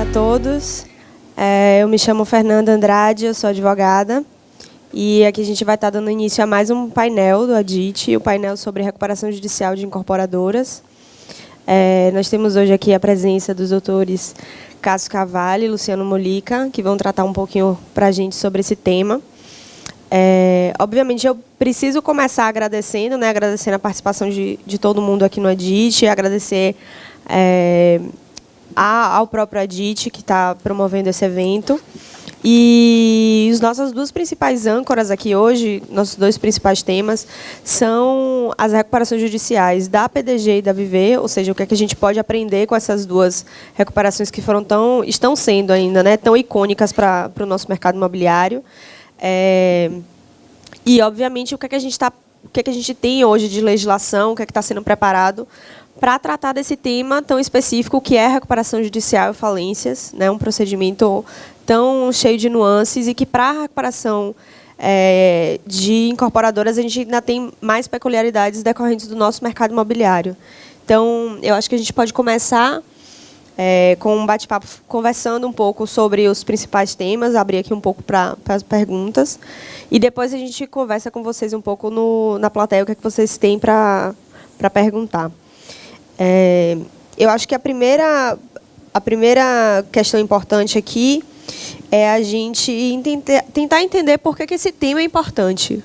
dia a todos. Eu me chamo Fernanda Andrade, eu sou advogada. E aqui a gente vai estar dando início a mais um painel do ADIT, o painel sobre recuperação judicial de incorporadoras. Nós temos hoje aqui a presença dos doutores Cássio Cavalli e Luciano Molica, que vão tratar um pouquinho para a gente sobre esse tema. Obviamente, eu preciso começar agradecendo, agradecendo a participação de todo mundo aqui no ADIT, agradecer ao próprio ADIT, que está promovendo esse evento. E as nossas duas principais âncoras aqui hoje, nossos dois principais temas, são as recuperações judiciais da PDG e da Viver, ou seja, o que é que a gente pode aprender com essas duas recuperações que estão sendo ainda tão icônicas para o nosso mercado imobiliário. E, obviamente, o que é que a gente tem hoje de legislação, o que é que está sendo preparado para tratar desse tema tão específico, que é a recuperação judicial e falências, um procedimento tão cheio de nuances e que, para a recuperação de incorporadoras, a gente ainda tem mais peculiaridades decorrentes do nosso mercado imobiliário. Então, eu acho que a gente pode começar com um bate-papo, conversando um pouco sobre os principais temas, abrir aqui um pouco para as perguntas, e depois a gente conversa com vocês um pouco na plateia, o que é que vocês têm para perguntar. Eu acho que a primeira questão importante aqui é a gente tentar entender por que esse tema é importante.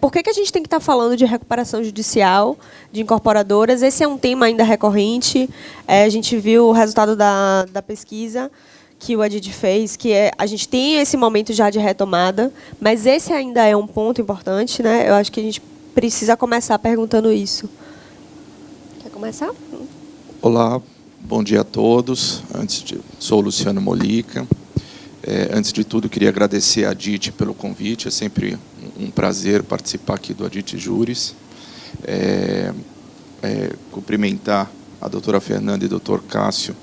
Por que a gente tem que estar falando de recuperação judicial de incorporadoras? Esse é um tema ainda recorrente. A gente viu o resultado da pesquisa que o ADIT fez, que a gente tem esse momento já de retomada, mas esse ainda é um ponto importante. Eu acho que a gente precisa começar perguntando isso. Quer começar? Olá, bom dia a todos. Sou o Luciano Molica. Antes de tudo, queria agradecer a ADIT pelo convite. É sempre um prazer participar aqui do ADIT Júris. Cumprimentar a doutora Fernanda e o doutor Cássio,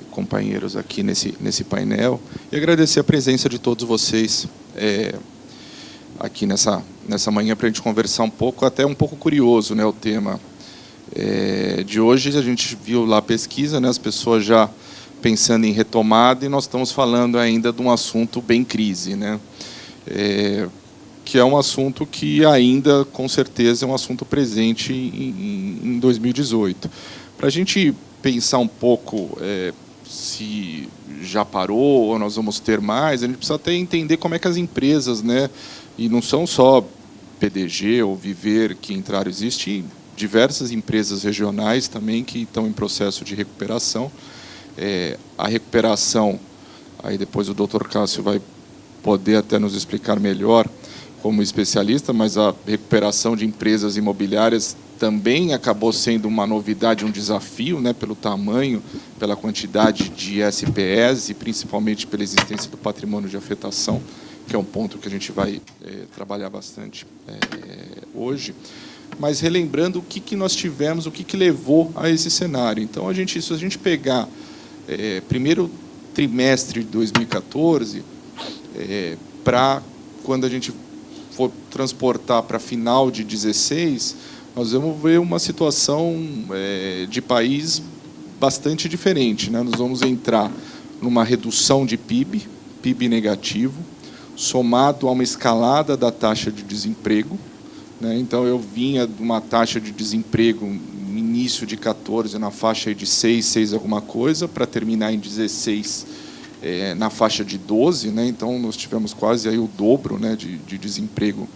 companheiros aqui nesse painel, e agradecer a presença de todos vocês aqui nessa manhã para a gente conversar um pouco, até um pouco curioso, o tema de hoje. A gente viu lá a pesquisa, as pessoas já pensando em retomada, e nós estamos falando ainda de um assunto bem crise, que é um assunto que ainda, com certeza, é um assunto presente em 2018. Para a gente pensar um pouco se já parou ou nós vamos ter mais, a gente precisa até entender como é que as empresas, e não são só PDG ou Viver que entraram, existem diversas empresas regionais também que estão em processo de recuperação. A recuperação, aí depois o doutor Cássio vai poder até nos explicar melhor como especialista, mas a recuperação de empresas imobiliárias também acabou sendo uma novidade, um desafio, pelo tamanho, pela quantidade de SPEs e principalmente pela existência do patrimônio de afetação, que é um ponto que a gente vai trabalhar bastante hoje. Mas relembrando o que nós tivemos, o que levou a esse cenário. Então, se a gente pegar primeiro trimestre de 2014, para quando a gente for transportar para final de 2016, nós vamos ver uma situação de país bastante diferente. Nós vamos entrar numa redução de PIB negativo, somado a uma escalada da taxa de desemprego. Então, eu vinha de uma taxa de desemprego no início de 14 na faixa de 6 alguma coisa, para terminar em 16 na faixa de 12. Então, nós tivemos quase aí o dobro de desemprego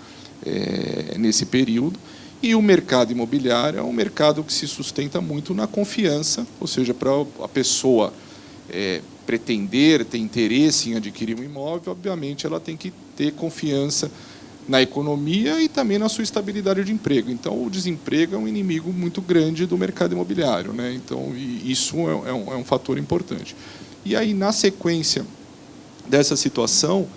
nesse período. E o mercado imobiliário é um mercado que se sustenta muito na confiança, ou seja, para a pessoa pretender, ter interesse em adquirir um imóvel, obviamente, ela tem que ter confiança na economia e também na sua estabilidade de emprego. Então, o desemprego é um inimigo muito grande do mercado imobiliário. Então, isso é um fator importante. E aí, na sequência dessa situação,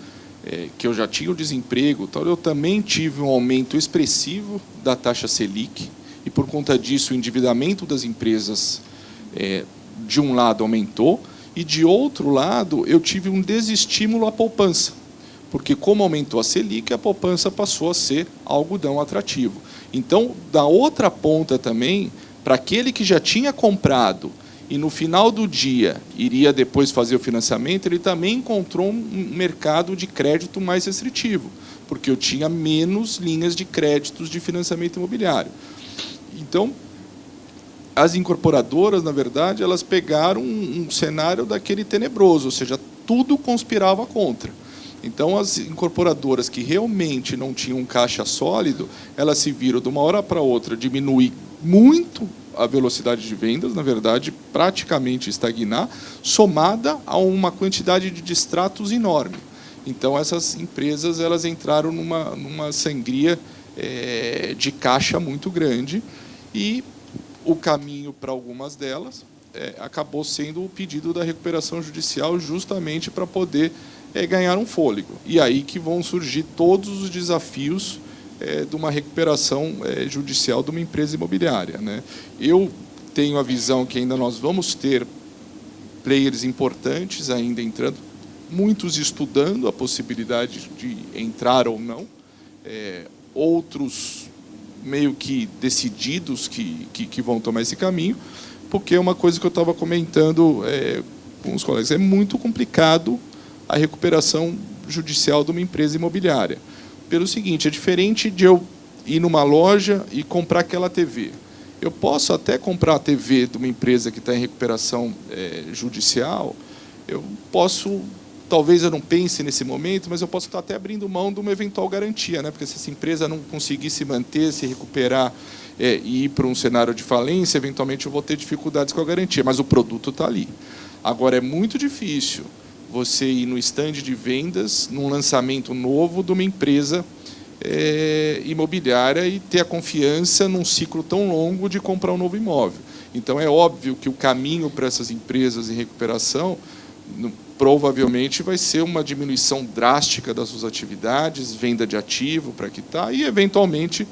que eu já tinha o desemprego, eu também tive um aumento expressivo da taxa Selic, e, por conta disso, o endividamento das empresas, de um lado, aumentou, e, de outro lado, eu tive um desestímulo à poupança, porque, como aumentou a Selic, a poupança passou a ser algodão atrativo. Então, da outra ponta também, para aquele que já tinha comprado e no final do dia iria depois fazer o financiamento, ele também encontrou um mercado de crédito mais restritivo, porque eu tinha menos linhas de créditos de financiamento imobiliário. Então, as incorporadoras, na verdade, elas pegaram um cenário daquele tenebroso, ou seja, tudo conspirava contra. Então, as incorporadoras que realmente não tinham um caixa sólido, elas se viram, de uma hora para outra, diminuir muito a velocidade de vendas, na verdade, praticamente estagnar, somada a uma quantidade de distratos enorme. Então, essas empresas elas entraram numa sangria de caixa muito grande, e o caminho para algumas delas acabou sendo o pedido da recuperação judicial, justamente para poder ganhar um fôlego. E aí que vão surgir todos os desafios de uma recuperação judicial de uma empresa imobiliária, né? Eu tenho a visão que ainda nós vamos ter players importantes ainda entrando, muitos estudando a possibilidade de entrar ou não, outros meio que decididos que vão tomar esse caminho, porque é uma coisa que eu estava comentando com os colegas, é muito complicado a recuperação judicial de uma empresa imobiliária. Pelo seguinte, é diferente de eu ir numa loja e comprar aquela TV. Eu posso até comprar a TV de uma empresa que está em recuperação judicial, eu posso, talvez eu não pense nesse momento, mas eu posso estar até abrindo mão de uma eventual garantia, né? Porque se essa empresa não conseguir se manter, se recuperar e ir para um cenário de falência, eventualmente eu vou ter dificuldades com a garantia, mas o produto está ali. Agora, é muito difícil você ir no stand de vendas, num lançamento novo de uma empresa imobiliária e ter a confiança num ciclo tão longo de comprar um novo imóvel. Então, é óbvio que o caminho para essas empresas em recuperação provavelmente vai ser uma diminuição drástica das suas atividades, venda de ativo para quitar e, eventualmente,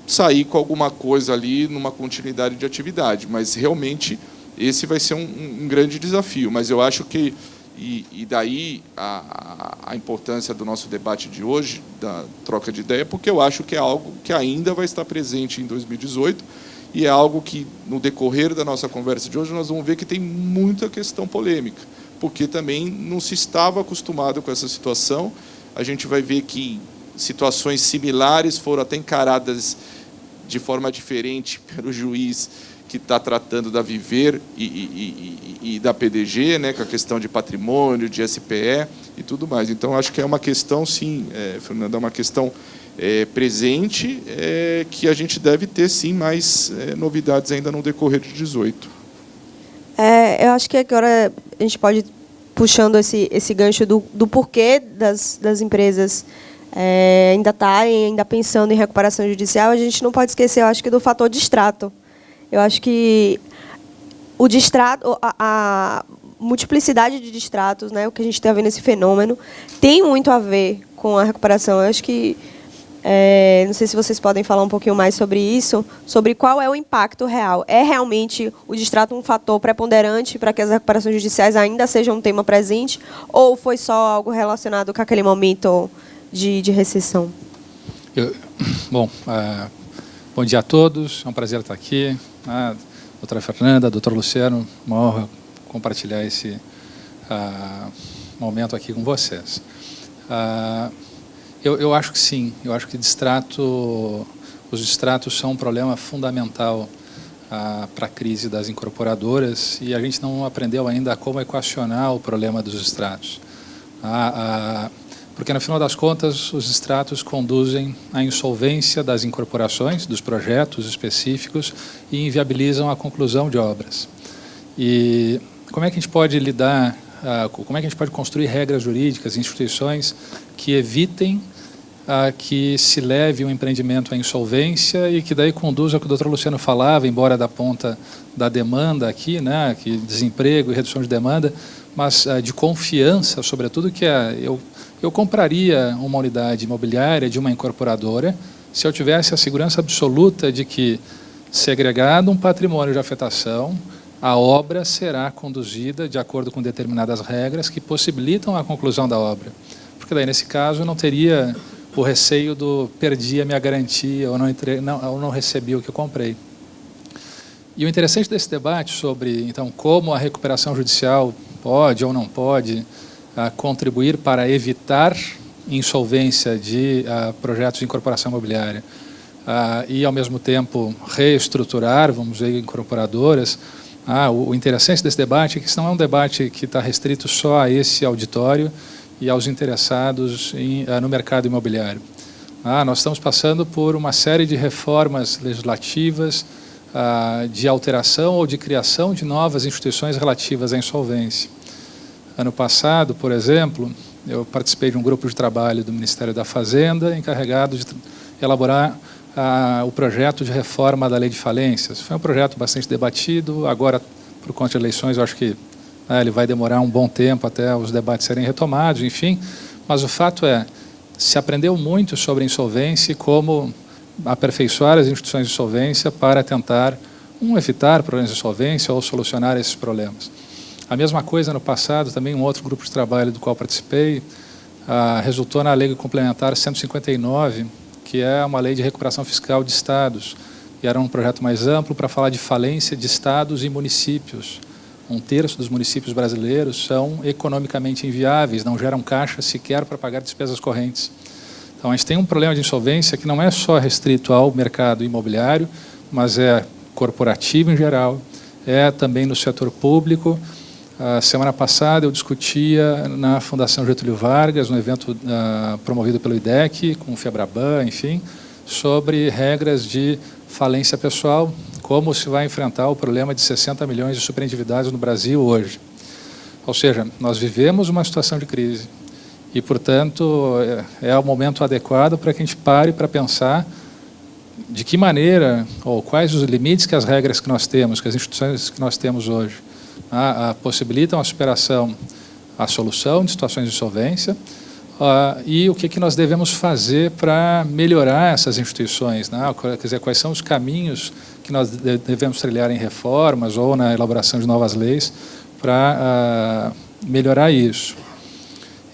sair com alguma coisa ali numa continuidade de atividade. Mas, realmente, esse vai ser um grande desafio. Mas eu acho que, e daí a importância do nosso debate de hoje, da troca de ideia, porque eu acho que é algo que ainda vai estar presente em 2018 e é algo que, no decorrer da nossa conversa de hoje, nós vamos ver que tem muita questão polêmica, porque também não se estava acostumado com essa situação. A gente vai ver que situações similares foram até encaradas de forma diferente pelo juiz que está tratando da Viver e da PDG, né, com a questão de patrimônio, de SPE e tudo mais. Então, acho que é uma questão, sim, Fernanda, é uma questão presente, que a gente deve ter, sim, mais novidades ainda no decorrer de 18. Eu acho que agora a gente pode, puxando esse gancho do porquê das empresas ainda estarem ainda pensando em recuperação judicial, a gente não pode esquecer, eu acho que, do fator distrato. Eu acho que o distrato, a multiplicidade de distratos, né, o que a gente está vendo esse fenômeno, tem muito a ver com a recuperação. Eu acho que, não sei se vocês podem falar um pouquinho mais sobre isso, sobre qual é o impacto real. É realmente o distrato um fator preponderante para que as recuperações judiciais ainda sejam um tema presente, ou foi só algo relacionado com aquele momento de recessão? Bom dia a todos, é um prazer estar aqui. Doutora Fernanda, doutor Luciano, uma honra compartilhar esse momento aqui com vocês. Eu acho que sim, eu acho que os distratos são um problema fundamental para a crise das incorporadoras, e a gente não aprendeu ainda como equacionar o problema dos distratos. Porque, no final das contas, os distratos conduzem à insolvência das incorporações, dos projetos específicos, e inviabilizam a conclusão de obras. E como é que a gente pode lidar, como é que a gente pode construir regras jurídicas, instituições que evitem que se leve um empreendimento à insolvência e que daí conduza ao que o doutor Luciano falava, embora da ponta da demanda aqui, né, que desemprego e redução de demanda, mas de confiança, sobretudo, que eu compraria uma unidade imobiliária de uma incorporadora se eu tivesse a segurança absoluta de que, segregado um patrimônio de afetação, a obra será conduzida de acordo com determinadas regras que possibilitam a conclusão da obra. Porque daí, nesse caso, eu não teria o receio do perdi a minha garantia ou não recebi o que eu comprei. E o interessante desse debate sobre, então, como a recuperação judicial pode ou não pode contribuir para evitar insolvência de projetos de incorporação imobiliária e, ao mesmo tempo, reestruturar, vamos dizer, incorporadoras. O interessante desse debate é que isso não é um debate que está restrito só a esse auditório e aos interessados no mercado imobiliário. Nós estamos passando por uma série de reformas legislativas, de alteração ou de criação de novas instituições relativas à insolvência. Ano passado, por exemplo, eu participei de um grupo de trabalho do Ministério da Fazenda encarregado de elaborar o projeto de reforma da Lei de Falências. Foi um projeto bastante debatido, agora, por conta de eleições, eu acho que ele vai demorar um bom tempo até os debates serem retomados, enfim, mas o fato é, se aprendeu muito sobre insolvência e como aperfeiçoar as instituições de insolvência para tentar evitar problemas de insolvência ou solucionar esses problemas. A mesma coisa no passado, também um outro grupo de trabalho do qual participei, resultou na Lei Complementar 159, que é uma lei de recuperação fiscal de estados, e era um projeto mais amplo para falar de falência de estados e municípios. 1/3 dos municípios brasileiros são economicamente inviáveis, não geram caixa sequer para pagar despesas correntes. Então, a gente tem um problema de insolvência que não é só restrito ao mercado imobiliário, mas é corporativo em geral, é também no setor público. A semana passada eu discutia na Fundação Getúlio Vargas, um evento promovido pelo IDEC, com o FEBRABAN, enfim, sobre regras de falência pessoal, como se vai enfrentar o problema de 60 milhões de superendividados no Brasil hoje. Ou seja, nós vivemos uma situação de crise e, portanto, é o momento adequado para que a gente pare para pensar de que maneira ou quais os limites que as regras que nós temos, que as instituições que nós temos hoje, possibilitam a superação, a solução de situações de insolvência e o que nós devemos fazer para melhorar essas instituições, né? Quer dizer, quais são os caminhos que nós devemos trilhar em reformas ou na elaboração de novas leis para melhorar isso.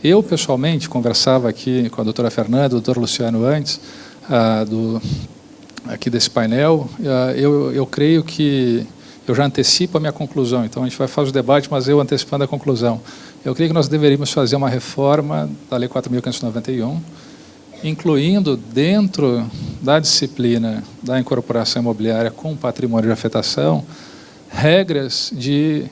Eu, pessoalmente, conversava aqui com a doutora Fernanda, o doutor Luciano antes, aqui desse painel, eu creio que eu já antecipo a minha conclusão, então a gente vai fazer o debate, mas eu antecipando a conclusão. Eu creio que nós deveríamos fazer uma reforma da Lei 4.591, incluindo dentro da disciplina da incorporação imobiliária com patrimônio de afetação, regras de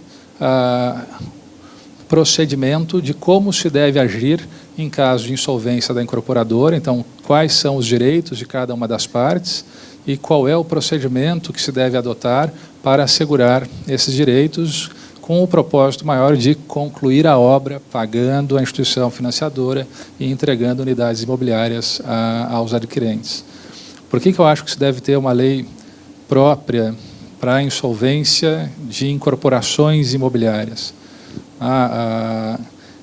procedimento de como se deve agir em caso de insolvência da incorporadora, então quais são os direitos de cada uma das partes e qual é o procedimento que se deve adotar para assegurar esses direitos com o propósito maior de concluir a obra pagando a instituição financiadora e entregando unidades imobiliárias aos adquirentes. Por que eu acho que se deve ter uma lei própria para a insolvência de incorporações imobiliárias?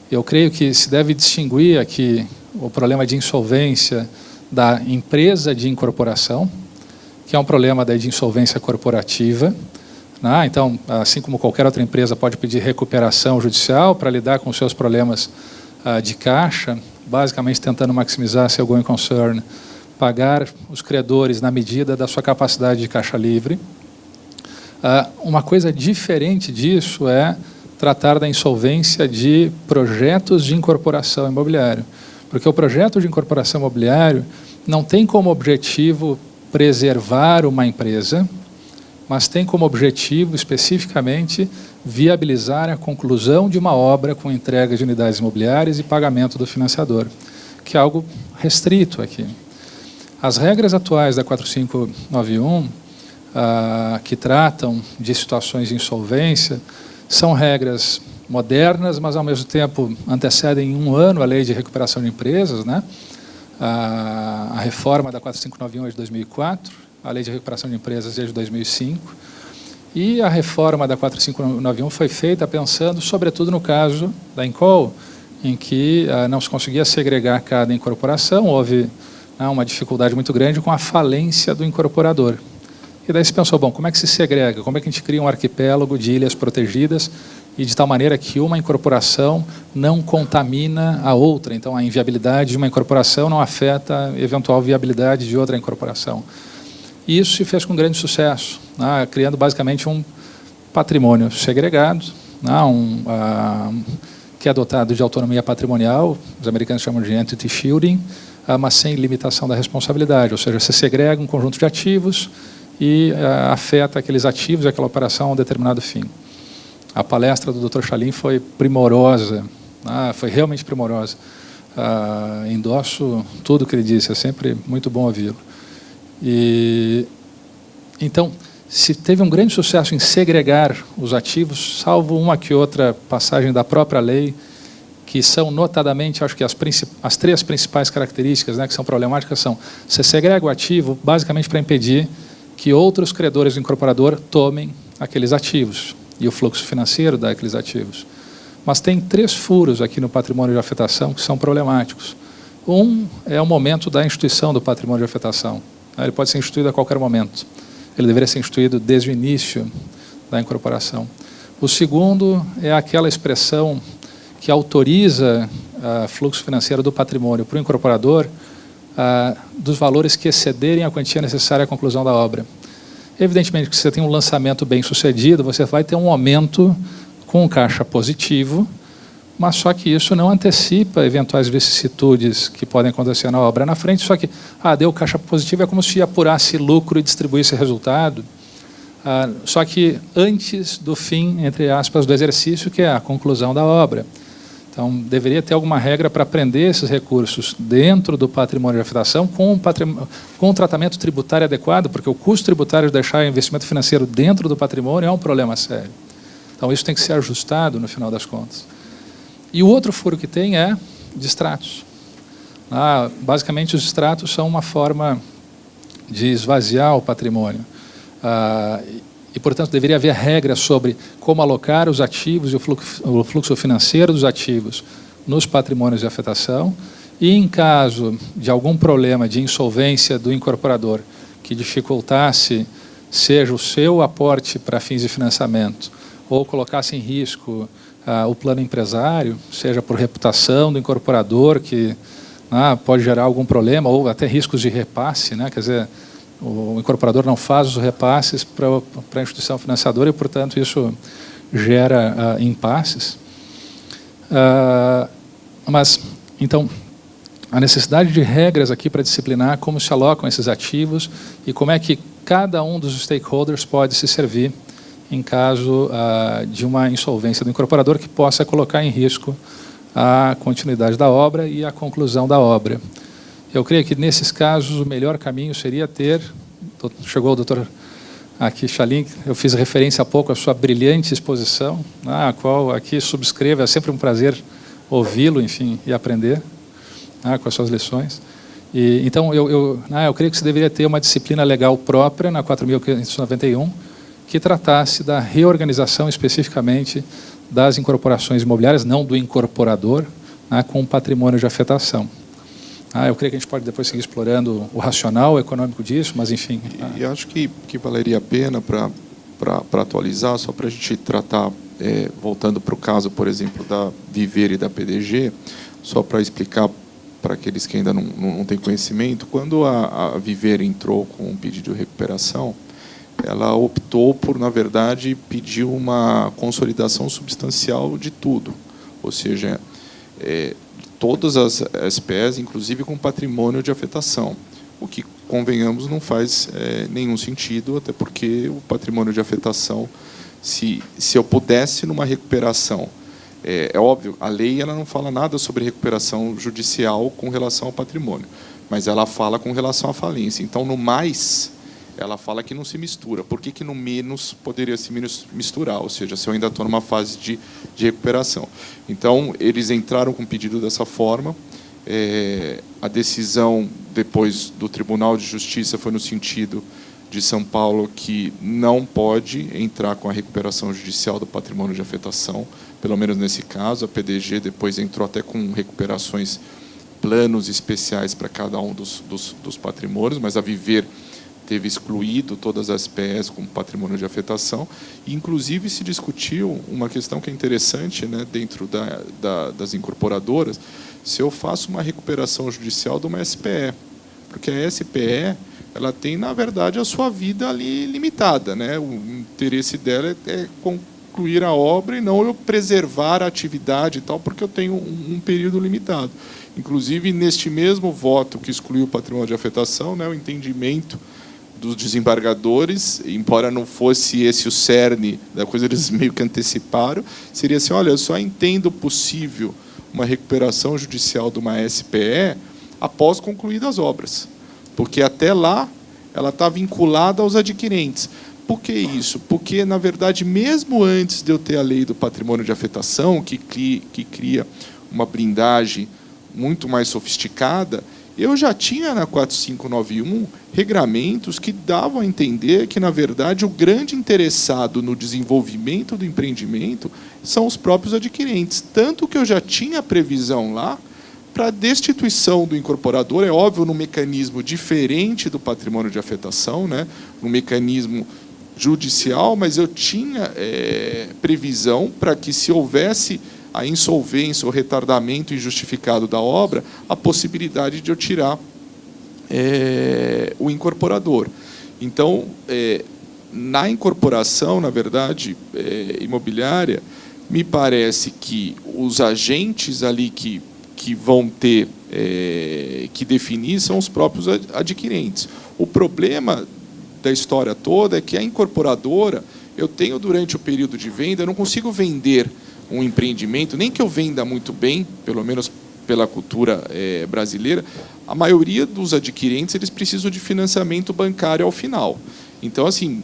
Eu creio que se deve distinguir aqui o problema de insolvência da empresa de incorporação, que é um problema de insolvência corporativa. Então, assim como qualquer outra empresa pode pedir recuperação judicial para lidar com seus problemas de caixa, basicamente tentando maximizar seu going concern, pagar os credores na medida da sua capacidade de caixa livre. Uma coisa diferente disso é tratar da insolvência de projetos de incorporação imobiliária, porque o projeto de incorporação imobiliária não tem como objetivo preservar uma empresa, mas tem como objetivo, especificamente, viabilizar a conclusão de uma obra com entrega de unidades imobiliárias e pagamento do financiador, que é algo restrito aqui. As regras atuais da 4591, que tratam de situações de insolvência, são regras modernas, mas, ao mesmo tempo, antecedem em um ano a Lei de Recuperação de Empresas, né? A reforma da 4591 é de 2004, a Lei de Recuperação de Empresas é de 2005, e a reforma da 4591 foi feita pensando, sobretudo, no caso da Incol, em que não se conseguia segregar cada incorporação, houve uma dificuldade muito grande com a falência do incorporador. E daí se pensou, bom, como é que se segrega? Como é que a gente cria um arquipélago de ilhas protegidas e de tal maneira que uma incorporação não contamina a outra? Então, a inviabilidade de uma incorporação não afeta a eventual viabilidade de outra incorporação. E isso se fez com grande sucesso, né, criando basicamente um patrimônio segregado, né, que é dotado de autonomia patrimonial, os americanos chamam de entity shielding, mas sem limitação da responsabilidade, ou seja, você segrega um conjunto de ativos e afeta aqueles ativos e aquela operação a um determinado fim. A palestra do Dr. Chalim foi primorosa, foi realmente primorosa. Endosso tudo que ele disse, é sempre muito bom ouvi-lo. Então, se teve um grande sucesso em segregar os ativos, salvo uma que outra passagem da própria lei, que são notadamente, acho que as três principais características, né, que são problemáticas são: você segrega o ativo basicamente para impedir que outros credores do incorporador tomem aqueles ativos e o fluxo financeiro daqueles ativos. Mas tem 3 furos aqui no patrimônio de afetação que são problemáticos. Um é o momento da instituição do patrimônio de afetação. Ele pode ser instituído a qualquer momento. Ele deveria ser instituído desde o início da incorporação. O segundo é aquela expressão que autoriza fluxo financeiro do patrimônio para o incorporador dos valores que excederem a quantia necessária à conclusão da obra. Evidentemente que se você tem um lançamento bem sucedido, você vai ter um aumento com um caixa positivo, mas só que isso não antecipa eventuais vicissitudes que podem acontecer na obra na frente, só que, deu caixa positivo, é como se apurasse lucro e distribuísse resultado, só que antes do fim, entre aspas, do exercício, que é a conclusão da obra. Então, deveria ter alguma regra para prender esses recursos dentro do patrimônio de afetação com um tratamento tributário adequado, porque o custo tributário de deixar o investimento financeiro dentro do patrimônio é um problema sério. Então, isso tem que ser ajustado no final das contas. E o outro furo que tem é de extratos. Basicamente, os extratos são uma forma de esvaziar o patrimônio. E, portanto, deveria haver regras sobre como alocar os ativos e o fluxo financeiro dos ativos nos patrimônios de afetação. E, em caso de algum problema de insolvência do incorporador que dificultasse, seja o seu aporte para fins de financiamento, ou colocasse em risco o plano empresário, seja por reputação do incorporador, que pode gerar algum problema, ou até riscos de repasse, né? Quer dizer, o incorporador não faz os repasses para a instituição financiadora e, portanto, isso gera impasses. Mas, então, a necessidade de regras aqui para disciplinar como se alocam esses ativos e como é que cada um dos stakeholders pode se servir em caso de uma insolvência do incorporador que possa colocar em risco a continuidade da obra e a conclusão da obra. Eu creio que, nesses casos, o melhor caminho seria ter... Chegou o doutor aqui, Chalim, eu fiz referência há pouco à sua brilhante exposição, a qual aqui subscrevo, é sempre um prazer ouvi-lo, enfim, e aprender com as suas lições. Então, eu creio que se deveria ter uma disciplina legal própria, na 4.591, que tratasse da reorganização especificamente das incorporações imobiliárias, não do incorporador, com o patrimônio de afetação. Eu creio que a gente pode depois seguir explorando o racional econômico disso, mas enfim. E acho que valeria a pena, para atualizar, só para a gente tratar, voltando para o caso, por exemplo, da Viver e da PDG, só para explicar para aqueles que ainda não têm conhecimento, quando a Viver entrou com um pedido de recuperação, ela optou por, na verdade, pedir uma consolidação substancial de tudo, ou seja, todas as SPEs, inclusive com patrimônio de afetação, o que, convenhamos, não faz nenhum sentido, até porque o patrimônio de afetação, se eu pudesse, numa recuperação, é óbvio, a lei ela não fala nada sobre recuperação judicial com relação ao patrimônio, mas ela fala com relação à falência. Então, no mais, ela fala que não se mistura. Por que no menos poderia se misturar? Ou seja, se eu ainda estou numa fase de recuperação. Então, eles entraram com o pedido dessa forma. A decisão, depois do Tribunal de Justiça, foi no sentido de São Paulo que não pode entrar com a recuperação judicial do patrimônio de afetação, pelo menos nesse caso. A PDG depois entrou até com recuperações, planos especiais para cada um dos patrimônios, mas a Viver teve excluído todas as PEs com patrimônio de afetação, e inclusive se discutiu uma questão que é interessante, né, dentro das incorporadoras, se eu faço uma recuperação judicial de uma SPE, porque a SPE ela tem, na verdade, a sua vida ali limitada, né? O interesse dela é concluir a obra e não eu preservar a atividade e tal, porque eu tenho um período limitado. Inclusive, neste mesmo voto que excluiu o patrimônio de afetação, né, o entendimento dos desembargadores, embora não fosse esse o cerne da coisa, eles meio que anteciparam, seria assim, olha, eu só entendo possível uma recuperação judicial de uma SPE após concluídas as obras, porque até lá ela está vinculada aos adquirentes. Por que isso? Porque, na verdade, mesmo antes de eu ter a lei do patrimônio de afetação, que cria uma blindagem muito mais sofisticada, eu já tinha na 4591 regramentos que davam a entender que, na verdade, o grande interessado no desenvolvimento do empreendimento são os próprios adquirentes. Tanto que eu já tinha previsão lá para a destituição do incorporador, é óbvio, num mecanismo diferente do patrimônio de afetação, né? Um mecanismo judicial, mas eu tinha previsão para que, se houvesse a insolvência ou retardamento injustificado da obra, a possibilidade de eu tirar o incorporador. Então, na incorporação, na verdade, imobiliária, me parece que os agentes ali que vão ter que definir são os próprios adquirentes. O problema da história toda é que a incorporadora, eu tenho durante o período de venda, eu não consigo vender um empreendimento, nem que eu venda muito bem, pelo menos pela cultura brasileira, a maioria dos adquirentes eles precisam de financiamento bancário ao final. Então, assim,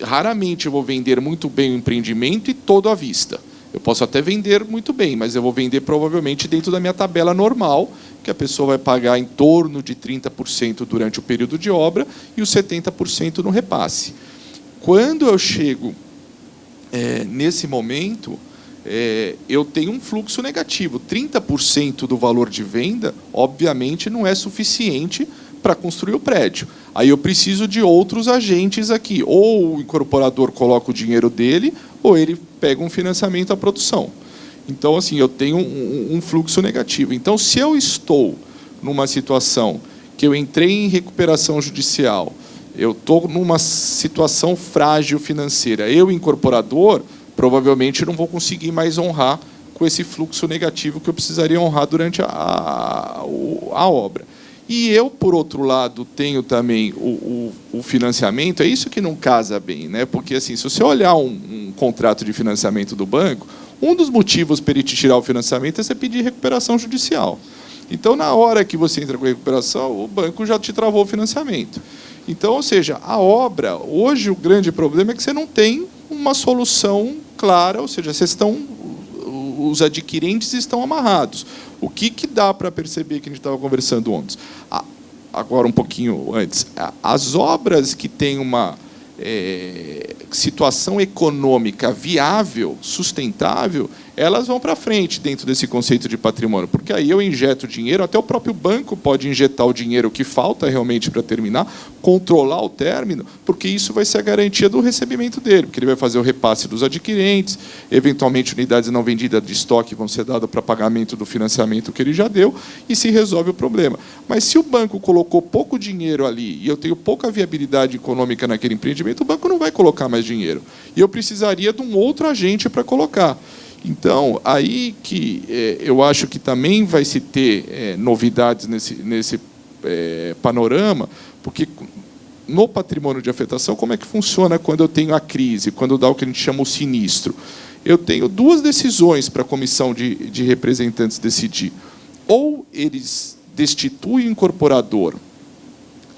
raramente eu vou vender muito bem o empreendimento e todo à vista. Eu posso até vender muito bem, mas eu vou vender provavelmente dentro da minha tabela normal, que a pessoa vai pagar em torno de 30% durante o período de obra e os 70% no repasse. Quando eu chego nesse momento, eu tenho um fluxo negativo. 30% do valor de venda, obviamente, não é suficiente para construir o prédio. Aí eu preciso de outros agentes aqui. Ou o incorporador coloca o dinheiro dele, ou ele pega um financiamento à produção. Então, assim, eu tenho um fluxo negativo. Então, se eu estou numa situação que eu entrei em recuperação judicial, eu estou numa situação frágil financeira, eu, incorporador, provavelmente não vou conseguir mais honrar com esse fluxo negativo que eu precisaria honrar durante a obra. E eu, por outro lado, tenho também o financiamento, é isso que não casa bem, né? Porque, assim, se você olhar um contrato de financiamento do banco, um dos motivos para ele te tirar o financiamento é você pedir recuperação judicial. Então, na hora que você entra com a recuperação, o banco já te travou o financiamento. Então, ou seja, a obra, hoje o grande problema é que você não tem uma solução clara, ou seja, os adquirentes estão amarrados. O que dá para perceber que a gente estava conversando antes? Agora, um pouquinho antes. As obras que têm uma situação econômica viável, sustentável, elas vão para frente dentro desse conceito de patrimônio, porque aí eu injeto dinheiro, até o próprio banco pode injetar o dinheiro que falta realmente para terminar, controlar o término, porque isso vai ser a garantia do recebimento dele, porque ele vai fazer o repasse dos adquirentes, eventualmente unidades não vendidas de estoque vão ser dadas para pagamento do financiamento que ele já deu, e se resolve o problema. Mas se o banco colocou pouco dinheiro ali, e eu tenho pouca viabilidade econômica naquele empreendimento, o banco não vai colocar mais dinheiro. E eu precisaria de um outro agente para colocar. Então, aí que eu acho que também vai se ter novidades nesse panorama, porque no patrimônio de afetação, como é que funciona quando eu tenho a crise, quando dá o que a gente chama o sinistro? Eu tenho duas decisões para a comissão de representantes decidir. Ou eles destituem o incorporador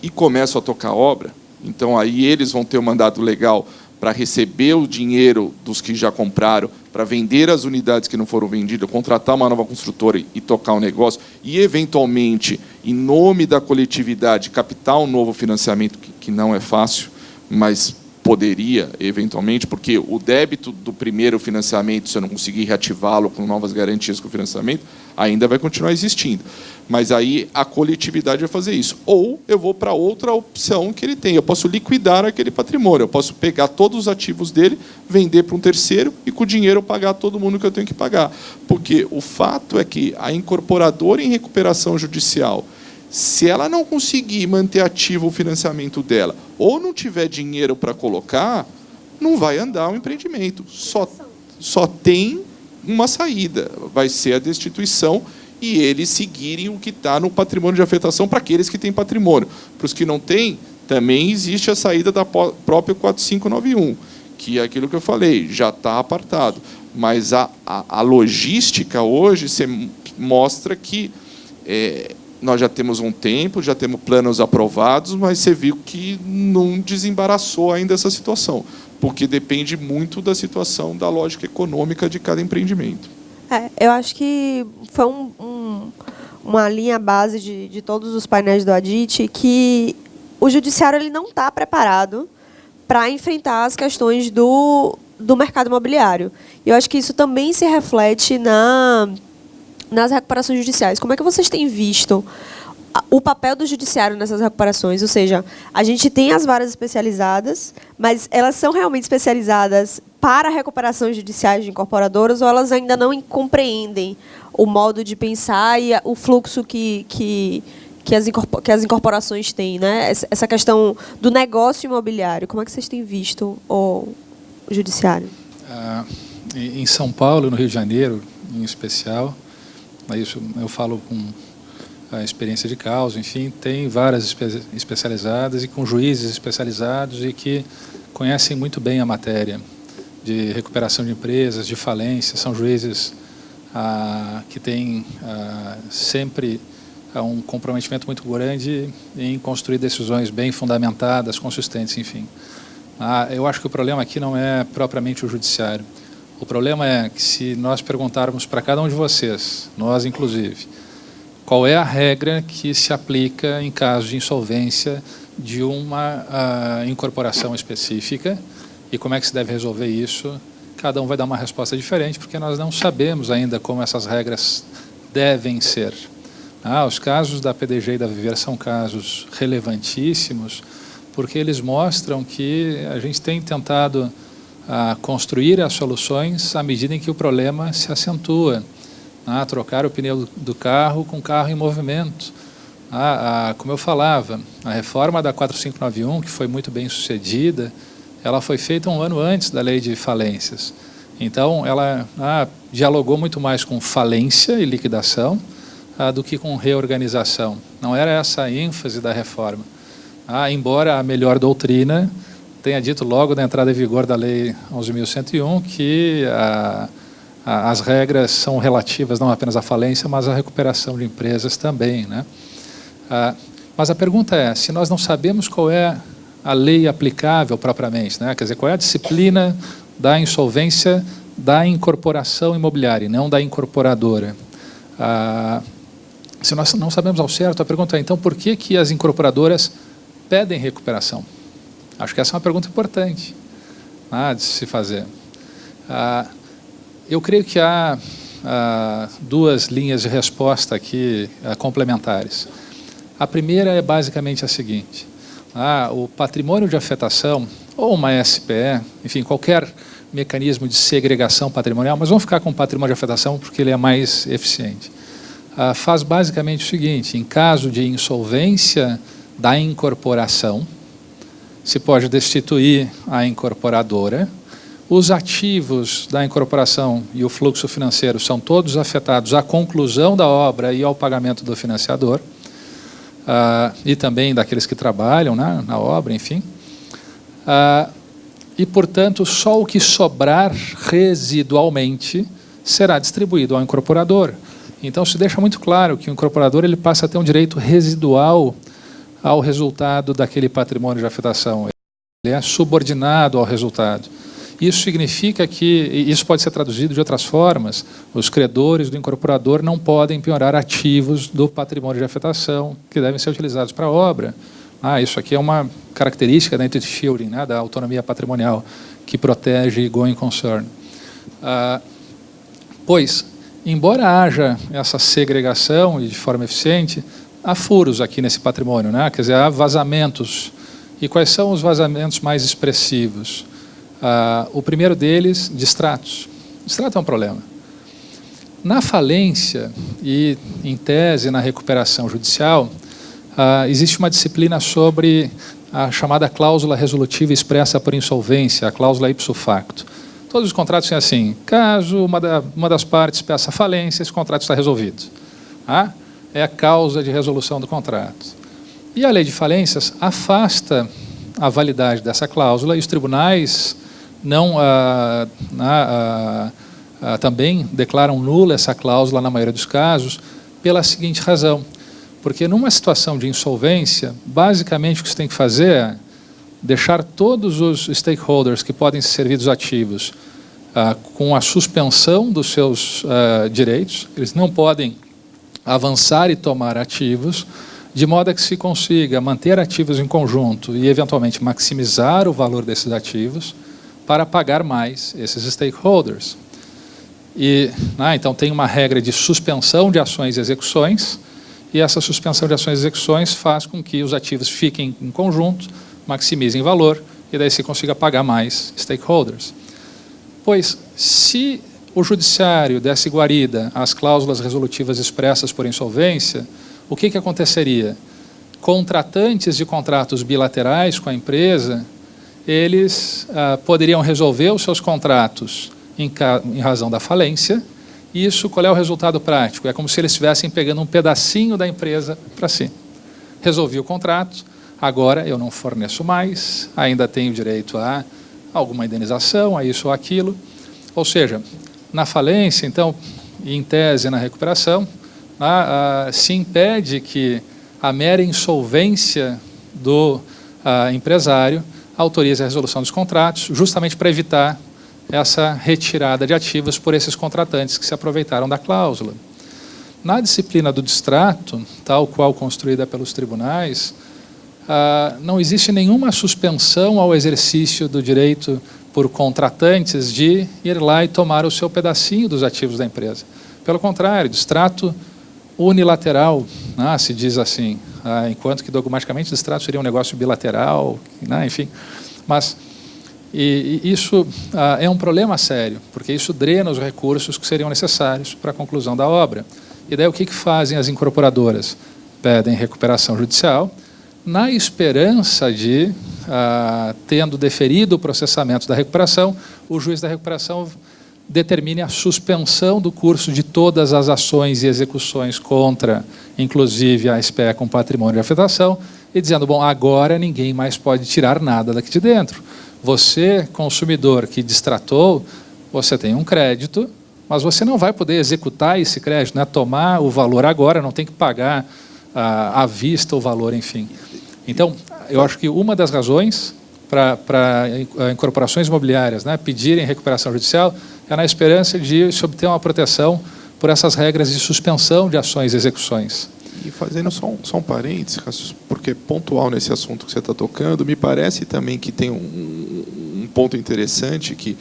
e começam a tocar a obra, então aí eles vão ter o mandato legal para receber o dinheiro dos que já compraram, para vender as unidades que não foram vendidas, contratar uma nova construtora e tocar o negócio, e, eventualmente, em nome da coletividade, captar um novo financiamento, que não é fácil, mas poderia, eventualmente, porque o débito do primeiro financiamento, se eu não conseguir reativá-lo com novas garantias com o financiamento, ainda vai continuar existindo. Mas aí a coletividade vai fazer isso. Ou eu vou para outra opção que ele tem. Eu posso liquidar aquele patrimônio. Eu posso pegar todos os ativos dele, vender para um terceiro e, com o dinheiro, pagar todo mundo que eu tenho que pagar. Porque o fato é que a incorporadora em recuperação judicial, Se ela não conseguir manter ativo o financiamento dela, ou não tiver dinheiro para colocar, não vai andar o empreendimento. Só tem uma saída, vai ser a destituição e eles seguirem o que está no patrimônio de afetação para aqueles que têm patrimônio. Para os que não têm, também existe a saída da própria 4591, que é aquilo que eu falei, já está apartado. Mas a logística hoje mostra que nós já temos um tempo, já temos planos aprovados, mas você viu que não desembaraçou ainda essa situação, porque depende muito da situação, da lógica econômica de cada empreendimento. Eu acho que foi uma linha base de todos os painéis do ADIT, que o judiciário ele não está preparado para enfrentar as questões do mercado imobiliário. E eu acho que isso também se reflete nas recuperações judiciais. Como é que vocês têm visto o papel do judiciário nessas recuperações? Ou seja, a gente tem as varas especializadas, mas elas são realmente especializadas para recuperações judiciais de incorporadoras, ou elas ainda não compreendem o modo de pensar e o fluxo que as incorporações têm, né? Essa questão do negócio imobiliário. Como é que vocês têm visto o judiciário? Em São Paulo, no Rio de Janeiro, em especial, isso eu falo com a experiência de causa, enfim, tem varas especializadas e com juízes especializados e que conhecem muito bem a matéria de recuperação de empresas, de falência. São juízes que têm sempre um comprometimento muito grande em construir decisões bem fundamentadas, consistentes, enfim. Eu acho que o problema aqui não é propriamente o judiciário. O problema é que se nós perguntarmos para cada um de vocês, nós inclusive, qual é a regra que se aplica em caso de insolvência de uma incorporação específica e como é que se deve resolver isso, cada um vai dar uma resposta diferente, porque nós não sabemos ainda como essas regras devem ser. Os casos da PDG e da Viver são casos relevantíssimos, porque eles mostram que a gente tem tentado construir as soluções à medida em que o problema se acentua. Trocar o pneu do carro com o carro em movimento. Como eu falava, a reforma da 4591, que foi muito bem sucedida, ela foi feita um ano antes da lei de falências. Então, ela dialogou muito mais com falência e liquidação do que com reorganização. Não era essa a ênfase da reforma. Embora a melhor doutrina tenha dito logo na entrada em vigor da Lei 11.101 que as regras são relativas não apenas à falência, mas à recuperação de empresas também, né? Mas a pergunta é, se nós não sabemos qual é a lei aplicável propriamente, né? Quer dizer, qual é a disciplina da insolvência da incorporação imobiliária, e não da incorporadora? Se nós não sabemos ao certo, a pergunta é, então, por que as incorporadoras pedem recuperação? Acho que essa é uma pergunta importante de se fazer. Eu creio que há duas linhas de resposta aqui complementares. A primeira é basicamente a seguinte: o patrimônio de afetação, ou uma SPE, enfim, qualquer mecanismo de segregação patrimonial, mas vamos ficar com o patrimônio de afetação porque ele é mais eficiente. Faz basicamente o seguinte: em caso de insolvência da incorporação, se pode destituir a incorporadora. Os ativos da incorporação e o fluxo financeiro são todos afetados à conclusão da obra e ao pagamento do financiador, e também daqueles que trabalham na obra, enfim. E, portanto, só o que sobrar residualmente será distribuído ao incorporador. Então, se deixa muito claro que o incorporador ele passa a ter um direito residual ao resultado daquele patrimônio de afetação. Ele é subordinado ao resultado. Isso significa que, isso pode ser traduzido de outras formas, os credores do incorporador não podem penhorar ativos do patrimônio de afetação que devem ser utilizados para a obra. Isso aqui é uma característica da entity shielding, né, da autonomia patrimonial, que protege going concern. Pois, embora haja essa segregação e de forma eficiente, há furos aqui nesse patrimônio, né? Quer dizer, há vazamentos. E quais são os vazamentos mais expressivos? O primeiro deles, distratos. Distrato é um problema. Na falência e, em tese, na recuperação judicial, existe uma disciplina sobre a chamada cláusula resolutiva expressa por insolvência, a cláusula ipso facto. Todos os contratos são assim: caso uma das partes peça falência, esse contrato está resolvido. É a causa de resolução do contrato. E a lei de falências afasta a validade dessa cláusula, e os tribunais também declaram nula essa cláusula na maioria dos casos, pela seguinte razão: porque numa situação de insolvência, basicamente o que você tem que fazer é deixar todos os stakeholders que podem ser servidos ativos com a suspensão dos seus direitos. Eles não podem avançar e tomar ativos, de modo a que se consiga manter ativos em conjunto e, eventualmente, maximizar o valor desses ativos para pagar mais esses stakeholders. E, então, tem uma regra de suspensão de ações e execuções, e essa suspensão de ações e execuções faz com que os ativos fiquem em conjunto, maximizem valor, e daí se consiga pagar mais stakeholders. Pois, se o judiciário desse guarida às cláusulas resolutivas expressas por insolvência, o que aconteceria? Contratantes de contratos bilaterais com a empresa, eles poderiam resolver os seus contratos em razão da falência. Isso, qual é o resultado prático? É como se eles estivessem pegando um pedacinho da empresa para si. Resolvi o contrato, agora eu não forneço mais, ainda tenho direito a alguma indenização, a isso ou aquilo. Ou seja, na falência, então, em tese na recuperação, se impede que a mera insolvência do empresário autorize a resolução dos contratos, justamente para evitar essa retirada de ativos por esses contratantes que se aproveitaram da cláusula. Na disciplina do distrato, tal qual construída pelos tribunais, não existe nenhuma suspensão ao exercício do direito por contratantes de ir lá e tomar o seu pedacinho dos ativos da empresa. Pelo contrário, distrato unilateral, se diz assim, enquanto que dogmaticamente o distrato seria um negócio bilateral, enfim. Mas isso é um problema sério, porque isso drena os recursos que seriam necessários para a conclusão da obra. E daí o que fazem as incorporadoras? Pedem recuperação judicial, na esperança de, tendo deferido o processamento da recuperação, o juiz da recuperação determine a suspensão do curso de todas as ações e execuções contra, inclusive, a SPE com patrimônio de afetação, e dizendo, bom, agora ninguém mais pode tirar nada daqui de dentro. Você, consumidor que distratou, você tem um crédito, mas você não vai poder executar esse crédito, tomar o valor agora, não tem que pagar à vista o valor, enfim. Então, eu acho que uma das razões para incorporações imobiliárias pedirem recuperação judicial é na esperança de se obter uma proteção por essas regras de suspensão de ações e execuções. E fazendo só um parênteses, porque pontual nesse assunto que você está tocando, me parece também que tem um ponto interessante que,